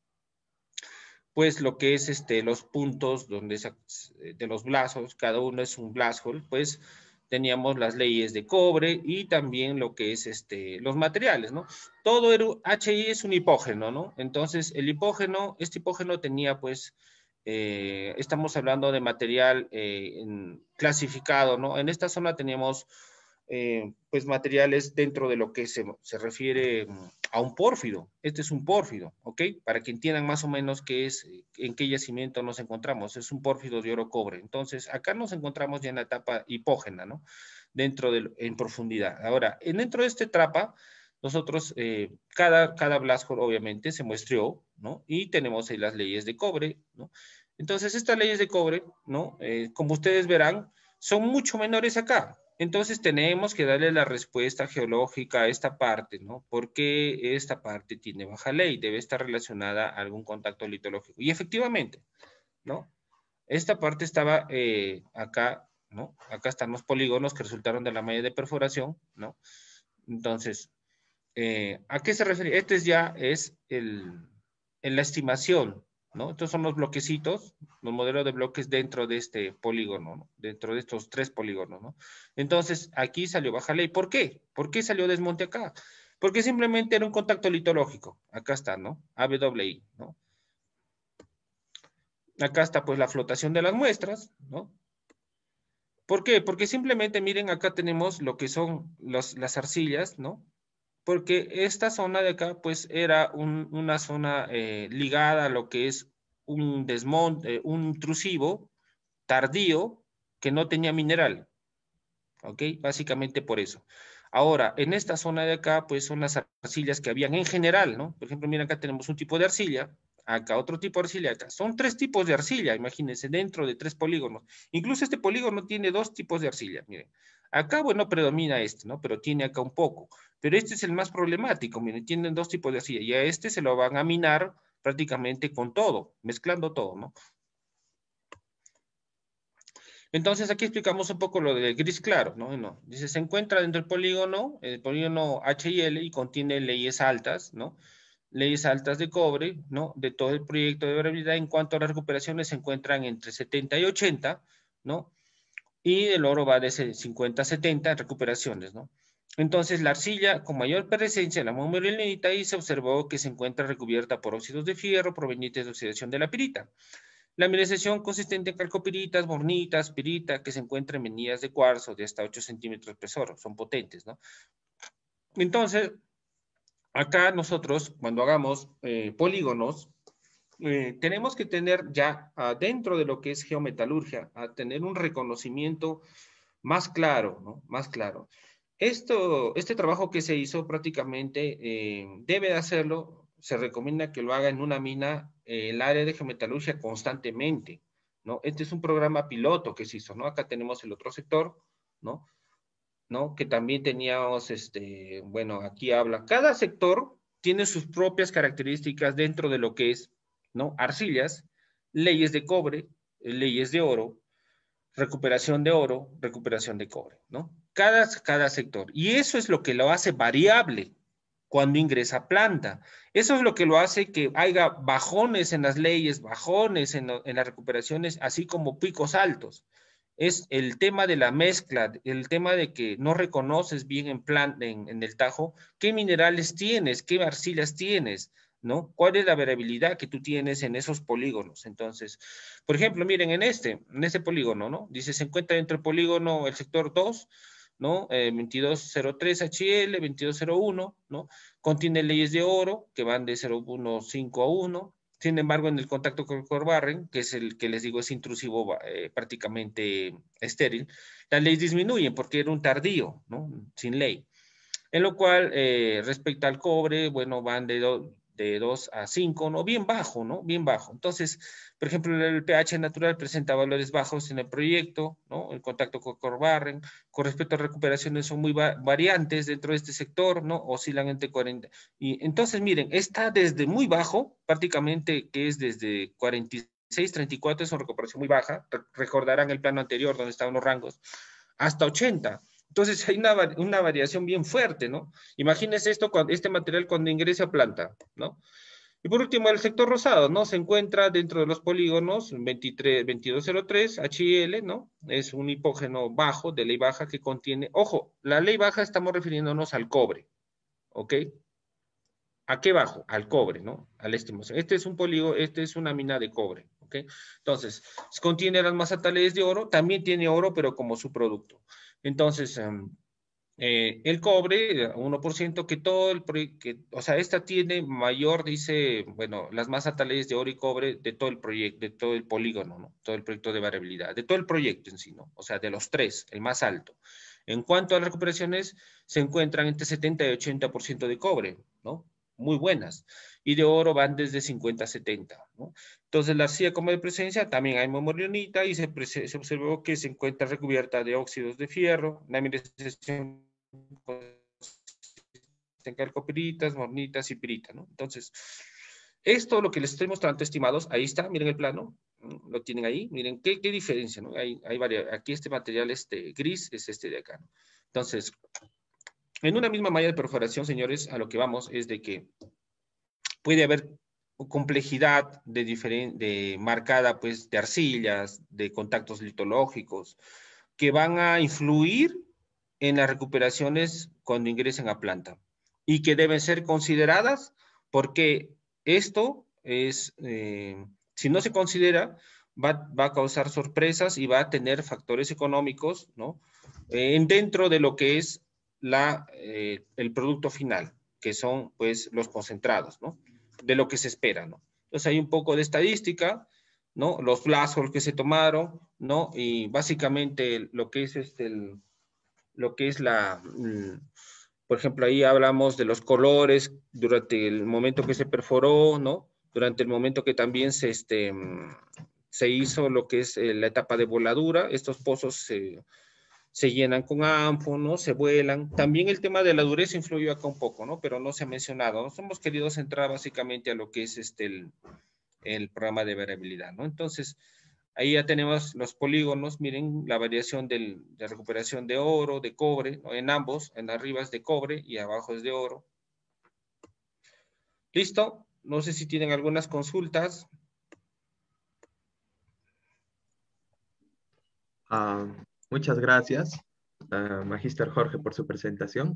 Speaker 2: pues lo que es los puntos de los blasos, cada uno es un blast hole, pues teníamos las leyes de cobre y también lo que es los materiales, ¿no? Todo HI es un hipógeno, ¿no? Entonces el hipógeno, este hipógeno tenía pues, estamos hablando de material clasificado, ¿no? En esta zona teníamos pues materiales dentro de lo que se refiere a un pórfido. Este es un pórfido, ¿ok? Para que entiendan más o menos en qué yacimiento nos encontramos. Es un pórfido de oro cobre. Entonces, acá nos encontramos ya en la etapa hipógena, ¿no? En profundidad. Ahora, dentro de esta etapa, nosotros, cada blast hole obviamente se muestreó, ¿no? Y tenemos ahí las leyes de cobre, ¿no? Entonces, estas leyes de cobre, ¿no? Como ustedes verán, son mucho menores acá. Entonces tenemos que darle la respuesta geológica a esta parte, ¿no? Porque esta parte tiene baja ley, debe estar relacionada a algún contacto litológico. Y efectivamente, ¿no? Esta parte estaba acá, ¿no? Acá están los polígonos que resultaron de la malla de perforación, ¿no? Entonces, ¿a qué se refiere? Este es en la estimación, ¿no? Estos son los bloquecitos, los modelos de bloques dentro de este polígono, ¿no? Dentro de estos tres polígonos, ¿no? Entonces, aquí salió baja ley. ¿Por qué? ¿Por qué salió desmonte acá? Porque simplemente era un contacto litológico. Acá está, ¿no? ABWI, ¿no? Acá está, pues, la flotación de las muestras, ¿no? ¿Por qué? Porque simplemente, miren, acá tenemos lo que son las arcillas, ¿no? Porque esta zona de acá, pues, era una zona ligada a lo que es un desmonte, un intrusivo tardío que no tenía mineral, ¿ok? Básicamente por eso. Ahora, en esta zona de acá, pues son las arcillas que habían en general, ¿no? Por ejemplo, miren, acá tenemos un tipo de arcilla, acá otro tipo de arcilla, acá. Son 3 tipos de arcilla, imagínense, dentro de 3 polígonos. Incluso este polígono tiene 2 tipos de arcilla, miren. Acá, bueno, predomina este, ¿no? Pero tiene acá un poco. Pero este es el más problemático, miren, tienen 2 tipos de arcilla. Y a este se lo van a minar prácticamente con todo, mezclando todo, ¿no? Entonces aquí explicamos un poco lo del gris claro, ¿no? No. Dice, se encuentra dentro del polígono, el polígono H y L, y contiene leyes altas, ¿no? Leyes altas de cobre, ¿no? De todo el proyecto de variabilidad. En cuanto a las recuperaciones, se encuentran entre 70 y 80, ¿no? Y el oro va de 50 a 70 recuperaciones, ¿no? Entonces, la arcilla con mayor presencia en la momelinita, y se observó que se encuentra recubierta por óxidos de fierro provenientes de oxidación de la pirita. La mineralización consistente en calcopiritas, bornitas, pirita, que se encuentra en menillas de cuarzo de hasta 8 centímetros de espesor, son potentes, ¿no? Entonces, acá nosotros, cuando hagamos polígonos, tenemos que tener ya dentro de lo que es geometalurgia, a tener un reconocimiento más claro, ¿no? Más claro. Este trabajo que se hizo prácticamente debe de hacerlo, se recomienda que lo haga en una mina, el área de geometalurgia constantemente, ¿no? Este es un programa piloto que se hizo, ¿no? Acá tenemos el otro sector, ¿no? ¿No? Que también teníamos, bueno, aquí habla, cada sector tiene sus propias características dentro de lo que es, ¿no? Arcillas, leyes de cobre, leyes de oro, recuperación de oro, recuperación de cobre, ¿no? Cada sector. Y eso es lo que lo hace variable cuando ingresa a planta. Eso es lo que lo hace que haya bajones en las leyes, bajones en las recuperaciones, así como picos altos. Es el tema de la mezcla, el tema de que no reconoces bien en el tajo qué minerales tienes, qué arcillas tienes, ¿no? ¿Cuál es la variabilidad que tú tienes en esos polígonos? Entonces, por ejemplo, miren, en este polígono, ¿no? Dice, se encuentra dentro del polígono el sector 2, ¿no? 2203 HL, 2201, ¿no? Contiene leyes de oro que van de 0,15 a 1. Sin embargo, en el contacto con el Corbarren, que es el que les digo es intrusivo, prácticamente estéril, las leyes disminuyen porque era un tardío, ¿no? Sin ley. En lo cual, respecto al cobre, bueno, van de 2 a 5, ¿no? Bien bajo, ¿no? Bien bajo. Entonces, por ejemplo, el pH natural presenta valores bajos en el proyecto, ¿no? El contacto con Corbarren, con respecto a recuperaciones son muy variantes dentro de este sector, ¿no? Oscilan entre 40. Y entonces, miren, está desde muy bajo, prácticamente que es desde 46, 34, es una recuperación muy baja. Recordarán el plano anterior donde estaban los rangos, hasta 80. Entonces hay una variación bien fuerte, ¿no? Imagínense esto, este material cuando ingrese a planta, ¿no? Y por último, el sector rosado, ¿no? Se encuentra dentro de los polígonos 2203 HIL, ¿no? Es un hipógeno bajo, de ley baja, que contiene, ojo, la ley baja estamos refiriéndonos al cobre, ¿ok? ¿A qué bajo? Al cobre, ¿no? Al estimación. Este es un polígono, este es una mina de cobre, ¿ok? Entonces, contiene las masas de oro, también tiene oro, pero como subproducto. Entonces, el cobre, 1%, que todo el proyecto, o sea, esta tiene mayor, dice, bueno, las masas tales de oro y cobre de todo el proyecto, de todo el polígono, ¿no? Todo el proyecto de variabilidad, de todo el proyecto en sí, ¿no? O sea, de los 3, el más alto. En cuanto a las recuperaciones, se encuentran entre 70 y 80% de cobre, ¿no? Muy buenas. Y de oro van desde 50 a 70, ¿no? Entonces, la arcilla como de presencia, también hay momorionita, y se observó que se encuentra recubierta de óxidos de fierro, la mineralización en calcopiritas, mornitas y pirita, ¿no? Entonces, esto lo que les estoy mostrando, estimados, ahí está, miren el plano, lo tienen ahí, miren qué diferencia, ¿no? Hay aquí este material gris es este de acá, ¿no? Entonces, en una misma malla de perforación, señores, a lo que vamos es de que puede haber complejidad marcada, pues, de arcillas, de contactos litológicos, que van a influir en las recuperaciones cuando ingresen a planta y que deben ser consideradas porque esto es, si no se considera, va a causar sorpresas y va a tener factores económicos, ¿no? Dentro de lo que es el producto final, que son pues los concentrados, ¿no? De lo que se espera, ¿no? Entonces hay un poco de estadística, ¿no? Los plazos que se tomaron, ¿no? Y básicamente lo que es lo que es por ejemplo, ahí hablamos de los colores durante el momento que se perforó, ¿no? Durante el momento que también se hizo lo que es la etapa de voladura. Estos pozos se llenan con ANFO, ¿no? Se vuelan. También el tema de la dureza influyó acá un poco, ¿no? Pero no se ha mencionado. Nos hemos querido centrar básicamente a lo que es el programa de variabilidad, ¿no? Entonces, ahí ya tenemos los polígonos, miren la variación de recuperación de oro, de cobre, ¿no? En ambos, en arriba es de cobre y abajo es de oro. ¿Listo? No sé si tienen algunas consultas.
Speaker 3: Muchas gracias, Magíster Jorge, por su presentación.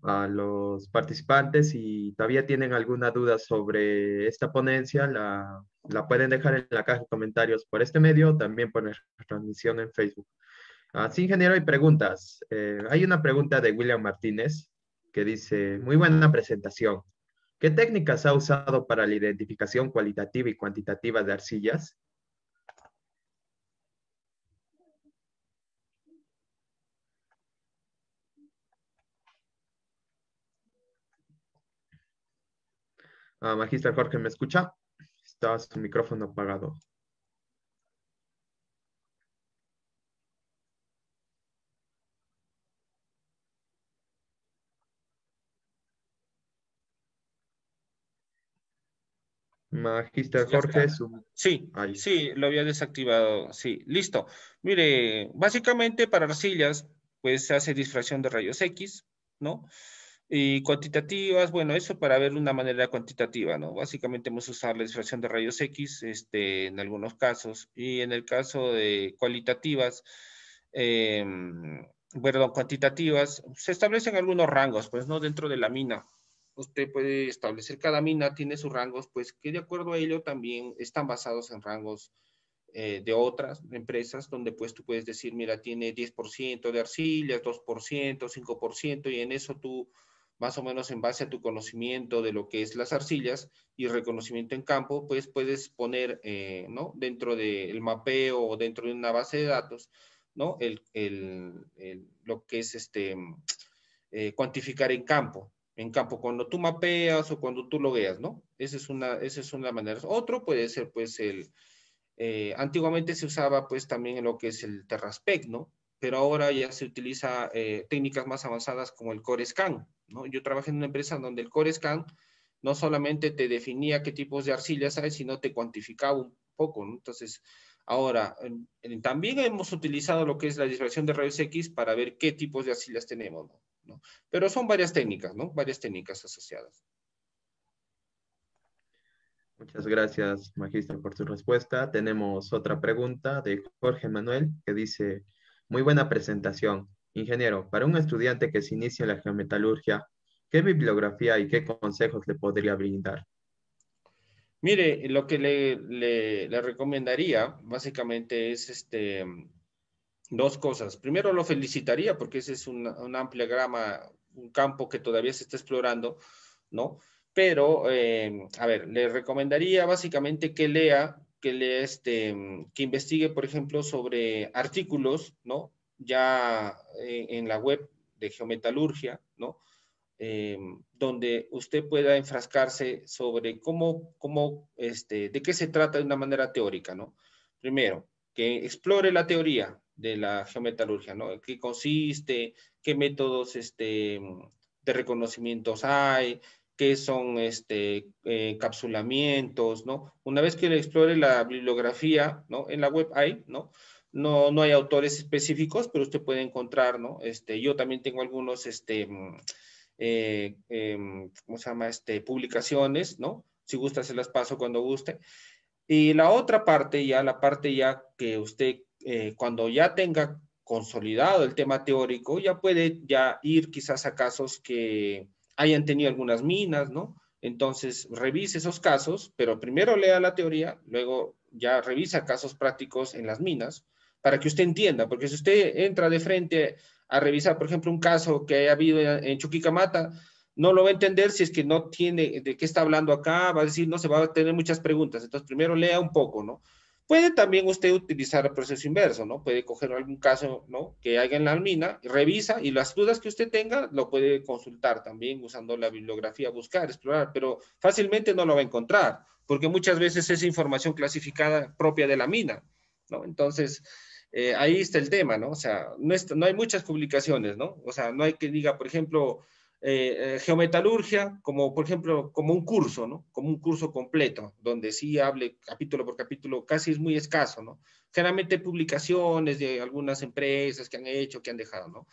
Speaker 3: A los participantes, si todavía tienen alguna duda sobre esta ponencia, la pueden dejar en la caja de comentarios por este medio, también por nuestra transmisión en Facebook. Sí, ingeniero, hay preguntas. Hay una pregunta de William Martínez que dice, muy buena presentación. ¿Qué técnicas ha usado para la identificación cualitativa y cuantitativa de arcillas? Magíster Jorge, ¿me escucha? Está su micrófono apagado. Magíster Jorge,
Speaker 2: Sí, sí, lo había desactivado. Sí, listo. Mire, básicamente para arcillas, pues se hace difracción de rayos X, ¿no? Y cuantitativas, bueno, eso para ver de una manera cuantitativa, ¿no? Básicamente hemos usado la difracción de rayos X en algunos casos, y en el caso de cualitativas, perdón, cuantitativas, se establecen algunos rangos, pues, ¿no? Dentro de la mina. Usted puede establecer, cada mina tiene sus rangos, pues, que de acuerdo a ello también están basados en rangos de otras empresas, donde pues tú puedes decir, mira, tiene 10% de arcillas, 2%, 5%, y en eso tú, más o menos en base a tu conocimiento de lo que es las arcillas y reconocimiento en campo, pues puedes poner, ¿no? Dentro del mapeo o dentro de una base de datos, ¿no? Lo que es cuantificar en campo. En campo, cuando tú mapeas o cuando tú logueas, ¿no? Esa es una manera. Otro puede ser, pues, antiguamente se usaba pues también en lo que es el Terraspec, ¿no? Pero ahora ya se utiliza técnicas más avanzadas como el Core Scan, ¿no? Yo trabajé en una empresa donde el Core Scan no solamente te definía qué tipos de arcillas hay, sino te cuantificaba un poco, ¿no? Entonces, ahora, también hemos utilizado lo que es la difracción de rayos X para ver qué tipos de arcillas tenemos, ¿no? Pero son varias técnicas, ¿no? Varias técnicas asociadas.
Speaker 3: Muchas gracias, Magíster, por su respuesta. Tenemos otra pregunta de Jorge Manuel que dice, muy buena presentación. Ingeniero, para un estudiante que se inicia en la geometalurgia, ¿qué bibliografía y qué consejos le podría brindar?
Speaker 2: Mire, lo que le recomendaría básicamente es dos cosas. Primero lo felicitaría porque ese es una amplia gama, un campo que todavía se está explorando, ¿no? Pero, a ver, le recomendaría básicamente que investigue, por ejemplo, sobre artículos, ¿no? Ya en la web de geometalurgia, ¿no? Donde usted pueda enfrascarse sobre de qué se trata de una manera teórica, ¿no? Primero, que explore la teoría de la geometalurgia, ¿no? ¿Qué consiste? ¿Qué métodos de reconocimientos hay? ¿Qué son encapsulamientos, ¿no? Una vez que le explore la bibliografía, ¿no? En la web hay, ¿no? No hay autores específicos, pero usted puede encontrar, ¿no? Yo también tengo algunos, ¿cómo se llama? Publicaciones, ¿no? Si gusta, se las paso cuando guste. Y la otra parte, la parte ya que usted, cuando ya tenga consolidado el tema teórico, ya puede ya ir quizás a casos que hayan tenido algunas minas, ¿no? Entonces, revise esos casos, pero primero lea la teoría, luego ya revisa casos prácticos en las minas, para que usted entienda, porque si usted entra de frente a revisar, por ejemplo, un caso que haya habido en Chuquicamata, no lo va a entender si es que no tiene de qué está hablando acá, va a decir, no se va a tener muchas preguntas. Entonces, primero lea un poco, ¿no? Puede también usted utilizar el proceso inverso, ¿no? Puede coger algún caso, ¿no? Que haya en la mina, revisa y las dudas que usted tenga lo puede consultar también usando la bibliografía, buscar, explorar, pero fácilmente no lo va a encontrar, porque muchas veces es información clasificada propia de la mina, ¿no? Entonces, ahí está el tema, ¿no? O sea, no hay muchas publicaciones, ¿no? O sea, no hay que diga, por ejemplo, geometalurgia, como por ejemplo, como un curso, ¿no? Como un curso completo, donde sí hable capítulo por capítulo, casi es muy escaso, ¿no? Generalmente publicaciones de algunas empresas que han hecho, que han dejado, ¿no?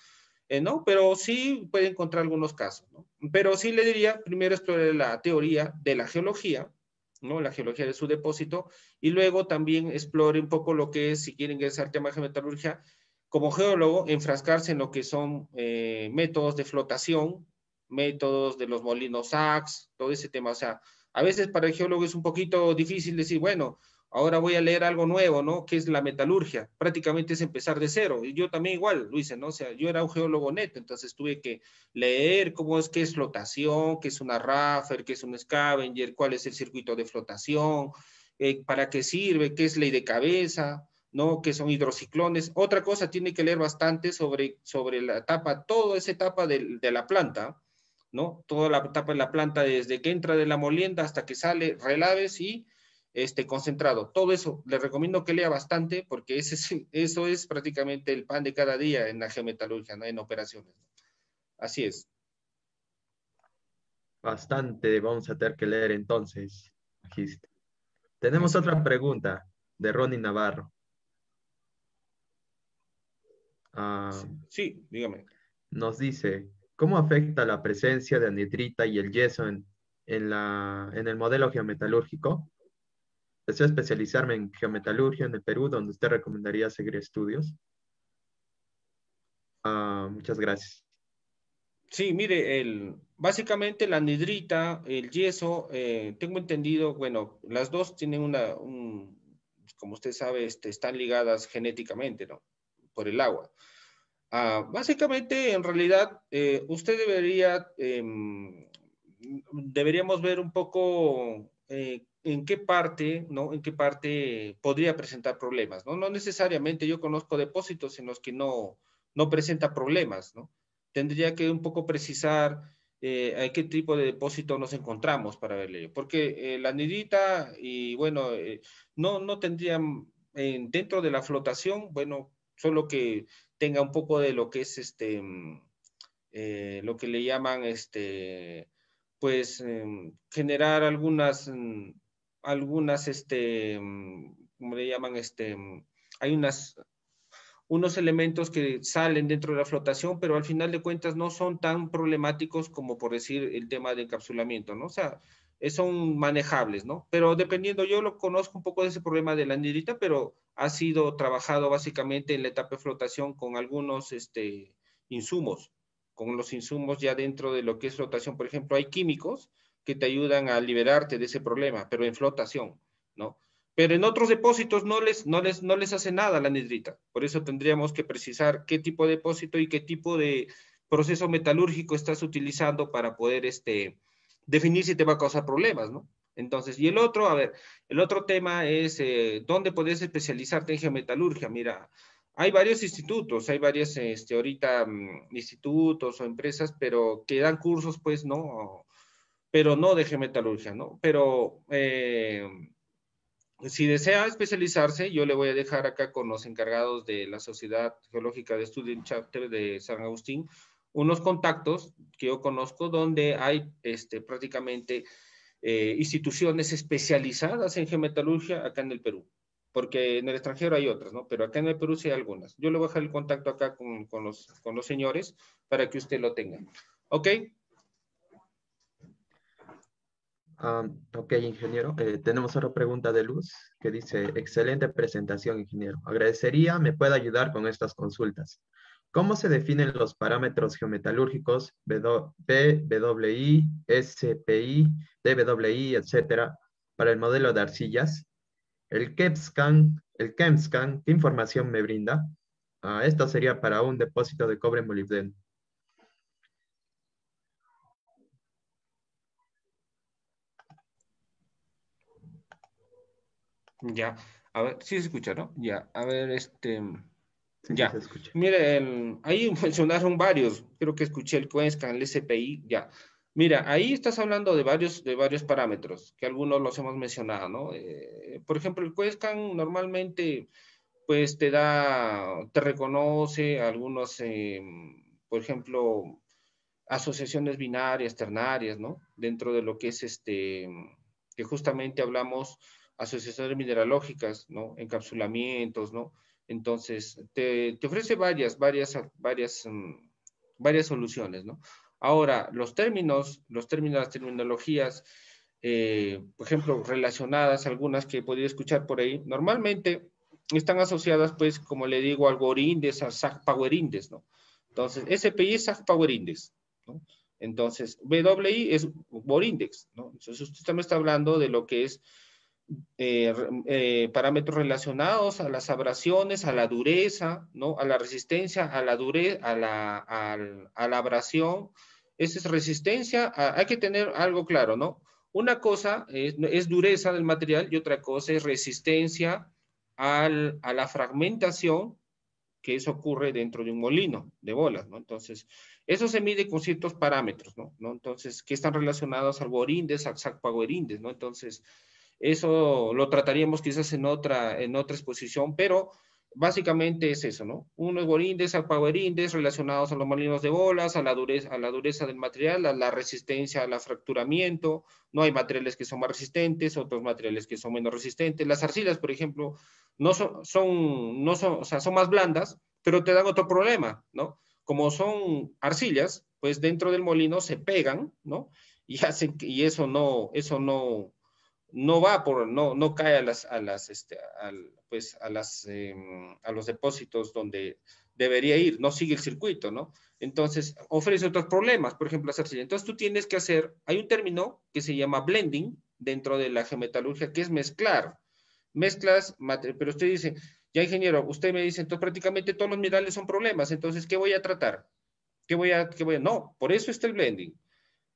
Speaker 2: ¿No? Pero sí puede encontrar algunos casos, ¿no? Pero sí le diría, primero explore la teoría de la geología, ¿no? La geología de su depósito, y luego también explore un poco lo que es, si quieren ingresar al tema de geometalurgia, como geólogo, enfrascarse en lo que son métodos de flotación, métodos de los molinos Sachs, todo ese tema. O sea, a veces para el geólogo es un poquito difícil decir, bueno, ahora voy a leer algo nuevo, ¿no? Que es la metalurgia. Prácticamente es empezar de cero. Y yo también igual lo hice, ¿no? O sea, yo era un geólogo neto, entonces tuve que leer cómo es, qué es flotación, qué es una Raffer, qué es un Scavenger, cuál es el circuito de flotación, para qué sirve, qué es ley de cabeza, ¿no? ¿Qué son hidrociclones? Otra cosa, tiene que leer bastante sobre la etapa, toda esa etapa de la planta, ¿no? Toda la etapa de la planta, desde que entra de la molienda hasta que sale, relaves y concentrado. Todo eso le recomiendo que lea bastante porque eso es prácticamente el pan de cada día en la geometalurgia, ¿no? En operaciones. Así es.
Speaker 3: Bastante vamos a tener que leer entonces, dijiste. Tenemos
Speaker 2: Así es.
Speaker 3: otra pregunta de Ronnie Navarro. Ah,
Speaker 2: Sí, dígame.
Speaker 3: nos dice, ¿cómo afecta la presencia de anhidrita y el yeso en el modelo geometalúrgico? Deseo especializarme en geometalurgia en el Perú, donde usted recomendaría seguir estudios. Muchas gracias.
Speaker 2: Sí, mire, básicamente la anhidrita, el yeso, tengo entendido, bueno, las dos tienen como usted sabe, están ligadas genéticamente, ¿no? Por el agua. Básicamente, en realidad, usted deberíamos ver un poco en qué parte, ¿no? En qué parte podría presentar problemas, ¿no? No necesariamente yo conozco depósitos en los que no presenta problemas, ¿no? Tendría que un poco precisar a qué tipo de depósito nos encontramos para verle, porque la nidita y bueno, no tendrían dentro de la flotación, bueno, solo que tenga un poco de lo que es lo que le llaman pues generar algunas ¿cómo le llaman? Hay unos elementos que salen dentro de la flotación, pero al final de cuentas no son tan problemáticos como por decir el tema de encapsulamiento, ¿no? O sea, son manejables, ¿no? Pero dependiendo, yo lo conozco un poco de ese problema de la anhidrita, pero ha sido trabajado básicamente en la etapa de flotación con algunos insumos, con los insumos ya dentro de lo que es flotación. Por ejemplo, hay químicos que te ayudan a liberarte de ese problema, pero en flotación, ¿no? Pero en otros depósitos no les hace nada la anhidrita. Por eso tendríamos que precisar qué tipo de depósito y qué tipo de proceso metalúrgico estás utilizando para poder definir si te va a causar problemas, ¿no? Entonces, y el otro tema es dónde puedes especializarte en geometalurgia. Mira, hay varios institutos, hay varios ahorita institutos o empresas, pero que dan cursos, pues, ¿no? Pero no de geometalurgia, ¿no? Pero si desea especializarse, yo le voy a dejar acá con los encargados de la Sociedad Geológica de Student Chapter de San Agustín unos contactos que yo conozco donde hay prácticamente instituciones especializadas en geometalurgia acá en el Perú, porque en el extranjero hay otras, ¿no? Pero acá en el Perú sí hay algunas. Yo le voy a dejar el contacto acá con los señores para que usted lo tenga. ¿Ok?
Speaker 3: Ok, ingeniero. Tenemos otra pregunta de Luz que dice, excelente presentación, ingeniero. Agradecería me pueda ayudar con estas consultas. ¿Cómo se definen los parámetros geometalúrgicos PWI, SPI, DWI, etcétera, para el modelo de arcillas? El ChemScan, ¿qué información me brinda? Esto sería para un depósito de cobre molibdeno.
Speaker 2: Ya. A ver, sí se escucha, ¿no? Ya, a ver,
Speaker 3: Sí, sí, se
Speaker 2: ya.
Speaker 3: escucha.
Speaker 2: Mire, ahí mencionaron varios, creo que escuché el Cuenscan, el SPI, ya. Mira, ahí estás hablando de varios parámetros, que algunos los hemos mencionado, ¿no? Por ejemplo, el Cuenscan normalmente, pues te reconoce algunos, por ejemplo, asociaciones binarias, ternarias, ¿no? Dentro de lo que es que justamente hablamos asociaciones mineralógicas, ¿no? Encapsulamientos, ¿no? Entonces, te ofrece varias soluciones, ¿no? Ahora, las terminologías, por ejemplo, relacionadas, algunas que he podido escuchar por ahí, normalmente están asociadas, pues, como le digo, al Gore Index, al SAC Power Index, ¿no? Entonces, SPI es SAC Power Index, ¿no? Entonces, WI es Bore Index, ¿no? Entonces, usted también está hablando de lo que es parámetros relacionados a las abrasiones, a la dureza, ¿no? A la resistencia, a la dureza, a la abrasión. Esa es resistencia. Hay que tener algo claro, ¿no? Una cosa es dureza del material y otra cosa es resistencia a la fragmentación, que eso ocurre dentro de un molino de bolas, ¿no? Entonces, eso se mide con ciertos parámetros, ¿no? Entonces, que están relacionados al Bore Index, al SAC Power Index, ¿no? Entonces, eso lo trataríamos quizás en otra exposición, pero básicamente es eso, ¿no? Uno es Bore Index, al Power Index, relacionados a los molinos de bolas, a la dureza del material, a la resistencia al fracturamiento. No hay materiales que son más resistentes, otros materiales que son menos resistentes. Las arcillas, por ejemplo, o sea, son más blandas, pero te dan otro problema, ¿no? Como son arcillas, pues dentro del molino se pegan, ¿no? Y eso no va no cae pues a los depósitos donde debería ir, no sigue el circuito, ¿no? Entonces, ofrece otros problemas, por ejemplo, las arcillas. Entonces, tú tienes que hay un término que se llama blending dentro de la geometalurgia, que es mezclar. Pero usted dice, ya ingeniero, usted me dice, entonces prácticamente todos los minerales son problemas, entonces, ¿qué voy a tratar? No, por eso está el blending.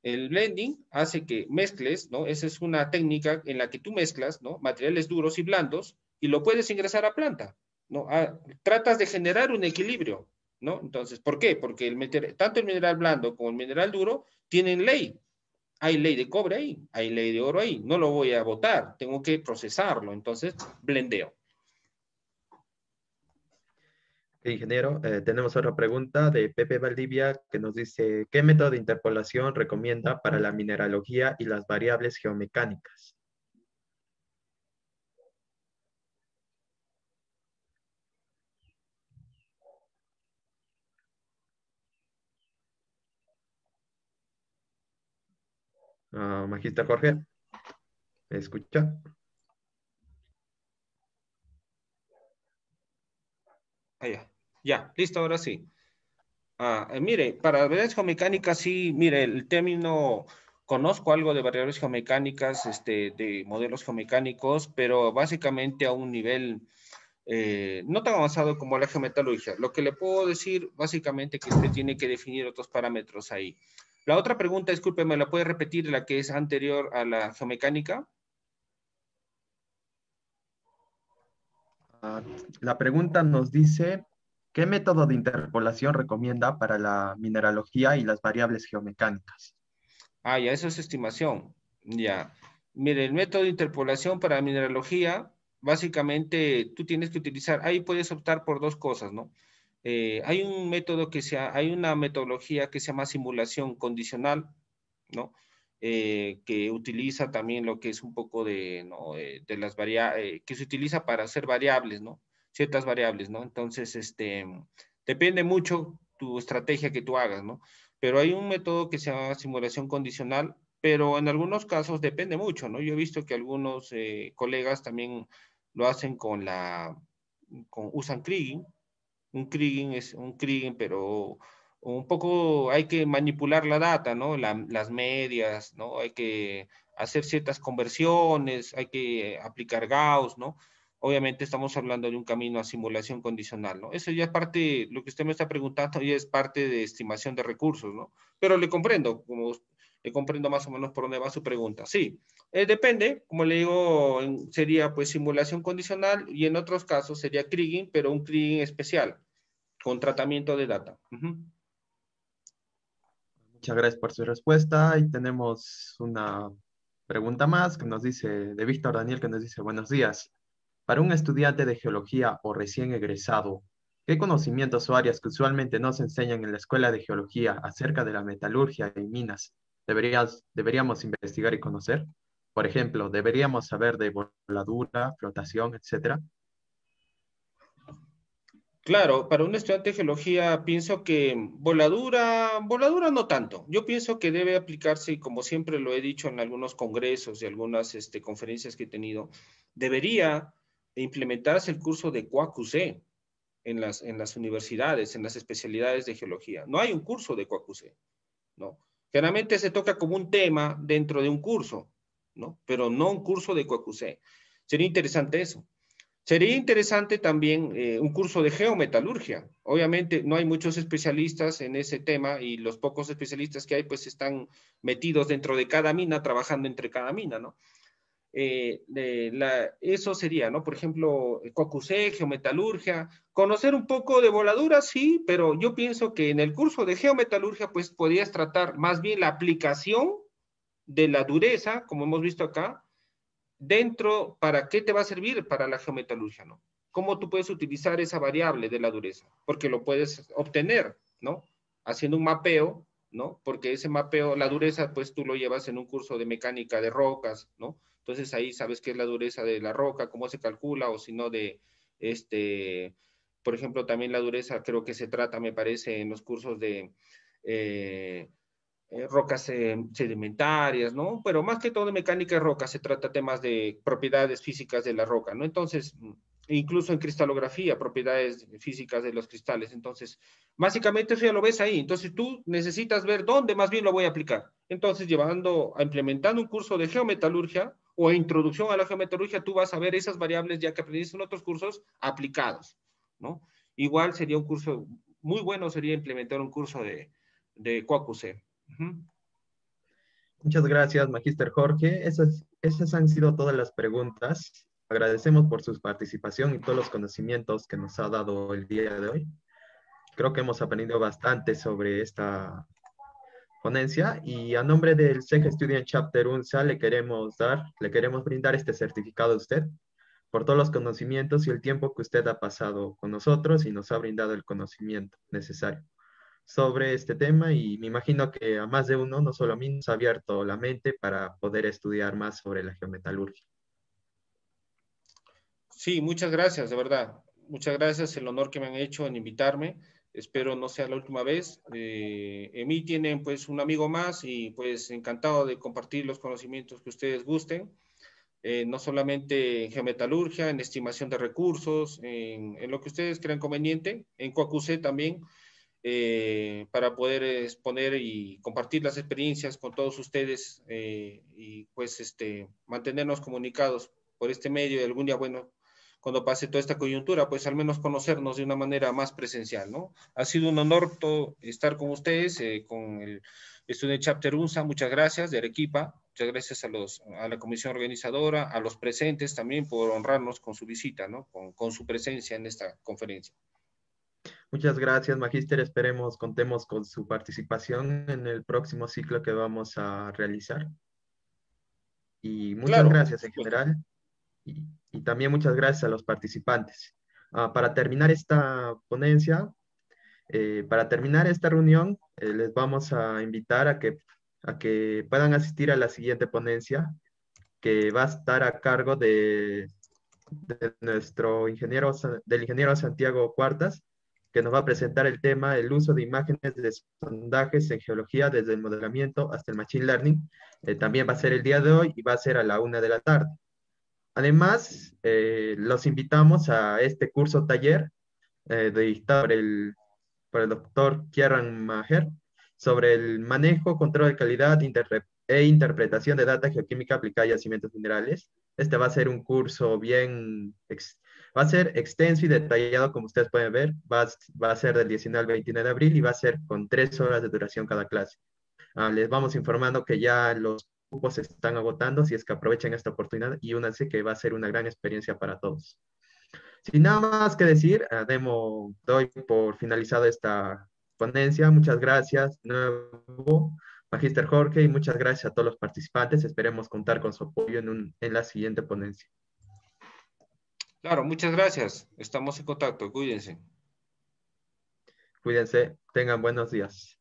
Speaker 2: El blending hace que mezcles, ¿no? Esa es una técnica en la que tú mezclas, ¿no? Materiales duros y blandos y lo puedes ingresar a planta, ¿no? Tratas de generar un equilibrio, ¿no? Entonces, ¿por qué? Porque tanto el mineral blando como el mineral duro tienen ley. Hay ley de cobre ahí, hay ley de oro ahí. No lo voy a botar, tengo que procesarlo. Entonces, blendeo.
Speaker 3: Ingeniero, tenemos otra pregunta de Pepe Valdivia que nos dice, ¿qué método de interpolación recomienda para la mineralogía y las variables geomecánicas? Magista Jorge, ¿me escucha?
Speaker 2: Ya, ya, listo, ahora sí. Mire, para variables geomecánicas, sí, mire, el término, conozco algo de variables geomecánicas, de modelos geomecánicos, pero básicamente a un nivel no tan avanzado como la geometalurgia. Lo que le puedo decir, básicamente, que usted tiene que definir otros parámetros ahí. La otra pregunta, discúlpeme, ¿la puede repetir, la que es anterior a la geomecánica?
Speaker 3: Ah, la pregunta nos dice, ¿qué método de interpolación recomienda para la mineralogía y las variables geomecánicas?
Speaker 2: Ya, eso es estimación. Ya. Mire, el método de interpolación para mineralogía, básicamente tú tienes que utilizar, ahí puedes optar por dos cosas, ¿no? Hay una metodología que se llama simulación condicional, ¿no? Que utiliza también lo que es un poco ¿no? De las variables, que se utiliza para hacer variables, ¿no? Ciertas variables, ¿no? Entonces, depende mucho tu estrategia que tú hagas, ¿no? Pero hay un método que se llama simulación condicional, pero en algunos casos depende mucho, ¿no? Yo he visto que algunos colegas también lo hacen usan Kriging. Un Kriging es un Kriging, pero un poco hay que manipular la data, ¿no? Las medias, ¿no? Hay que hacer ciertas conversiones, hay que aplicar Gauss, ¿no? Obviamente estamos hablando de un camino a simulación condicional, ¿no? Eso ya es parte, lo que usted me está preguntando ya es parte de estimación de recursos, ¿no? Pero le comprendo, como comprendo más o menos por dónde va su pregunta. Sí, depende, como le digo, sería pues simulación condicional y en otros casos sería kriging, pero un kriging especial, con tratamiento de data.
Speaker 3: Muchas gracias por su respuesta. Y tenemos una pregunta más que nos dice, de Víctor Daniel, que nos dice, buenos días. Para un estudiante de geología o recién egresado, ¿qué conocimientos o áreas que usualmente no se enseñan en la escuela de geología acerca de la metalurgia y minas deberíamos investigar y conocer? Por ejemplo, deberíamos saber de voladura, flotación, etcétera.
Speaker 2: Claro, para un estudiante de geología pienso que voladura no tanto. Yo pienso que debe aplicarse, y como siempre lo he dicho en algunos congresos y algunas conferencias que he tenido, debería implementarse el curso de QAQC en las universidades, en las especialidades de geología. No hay un curso de QAQC, ¿no? Generalmente se toca como un tema dentro de un curso, ¿no? Pero no un curso de QAQC. Sería interesante eso. Sería interesante también un curso de geometalurgia. Obviamente no hay muchos especialistas en ese tema y los pocos especialistas que hay pues están metidos dentro de cada mina, trabajando entre cada mina, ¿no? Eso sería, ¿no? Por ejemplo, COCUC, geometalurgia, conocer un poco de voladura, sí, pero yo pienso que en el curso de geometalurgia pues podrías tratar más bien la aplicación de la dureza, como hemos visto acá, dentro, ¿para qué te va a servir? Para la geometalurgia, ¿no? ¿Cómo tú puedes utilizar esa variable de la dureza? Porque lo puedes obtener, ¿no? Haciendo un mapeo, ¿no? Porque ese mapeo, la dureza, pues tú lo llevas en un curso de mecánica de rocas, ¿no? Entonces ahí sabes qué es la dureza de la roca, cómo se calcula, o si no de, por ejemplo, también la dureza creo que se trata, me parece, en los cursos de rocas sedimentarias, ¿no? Pero más que todo de mecánica de roca, se trata temas de propiedades físicas de la roca, ¿no? Entonces, incluso en cristalografía, propiedades físicas de los cristales. Entonces, básicamente eso ya lo ves ahí. Entonces, tú necesitas ver dónde más bien lo voy a aplicar. Entonces, implementando un curso de geometalurgia o introducción a la geometalurgia, tú vas a ver esas variables ya que aprendiste en otros cursos aplicados, ¿no? Igual sería un curso, muy bueno sería implementar un curso de QAQC.
Speaker 3: Muchas gracias, Magíster Jorge. Esas han sido todas las preguntas. Agradecemos por su participación y todos los conocimientos que nos ha dado el día de hoy. Creo que hemos aprendido bastante sobre esta ponencia y a nombre del SEG Student Chapter UNSA le queremos brindar este certificado a usted por todos los conocimientos y el tiempo que usted ha pasado con nosotros y nos ha brindado el conocimiento necesario sobre este tema y me imagino que a más de uno, no solo a mí, nos ha abierto la mente para poder estudiar más sobre la geometalurgia.
Speaker 2: Sí, muchas gracias, de verdad. Muchas gracias el honor que me han hecho en invitarme. Espero no sea la última vez. En mí tienen pues un amigo más y pues encantado de compartir los conocimientos que ustedes gusten. No solamente en geometalurgia, en estimación de recursos, en lo que ustedes crean conveniente, en COACUC también, para poder exponer y compartir las experiencias con todos ustedes y pues mantenernos comunicados por este medio y algún día, bueno, cuando pase toda esta coyuntura, pues al menos conocernos de una manera más presencial, ¿no? Ha sido un honor estar con ustedes, con el Student Chapter UNSA, muchas gracias, de Arequipa, muchas gracias a la comisión organizadora, a los presentes también por honrarnos con su visita, ¿no? Con su presencia en esta conferencia.
Speaker 3: Muchas gracias, Magíster. Esperemos contemos con su participación en el próximo ciclo que vamos a realizar. Y muchas
Speaker 2: Claro,
Speaker 3: gracias en general. Y también muchas gracias a los participantes. Para terminar esta ponencia, para terminar esta reunión, les vamos a invitar a que puedan asistir a la siguiente ponencia, que va a estar a cargo de nuestro del ingeniero Santiago Cuartas, que nos va a presentar el tema el uso de imágenes de sondajes en geología desde el modelamiento hasta el machine learning. También va a ser el día de hoy y va a ser a la 1 de la tarde. Además, los invitamos a este curso taller dictado por el doctor Kieran Maher sobre el manejo, control de calidad e interpretación de data geoquímica aplicada a yacimientos minerales. Este va a ser un curso va a ser extenso y detallado, como ustedes pueden ver. Va a ser del 19 al 29 de abril y va a ser con 3 horas de duración cada clase. Les vamos informando que ya los cupos se están agotando, si es que aprovechen esta oportunidad y únanse, que va a ser una gran experiencia para todos. Sin nada más que decir, doy por finalizado esta ponencia. Muchas gracias de nuevo, Magíster Jorge, y muchas gracias a todos los participantes. Esperemos contar con su apoyo en la siguiente ponencia.
Speaker 2: Claro, muchas gracias. Estamos en contacto. Cuídense.
Speaker 3: Cuídense, tengan buenos días.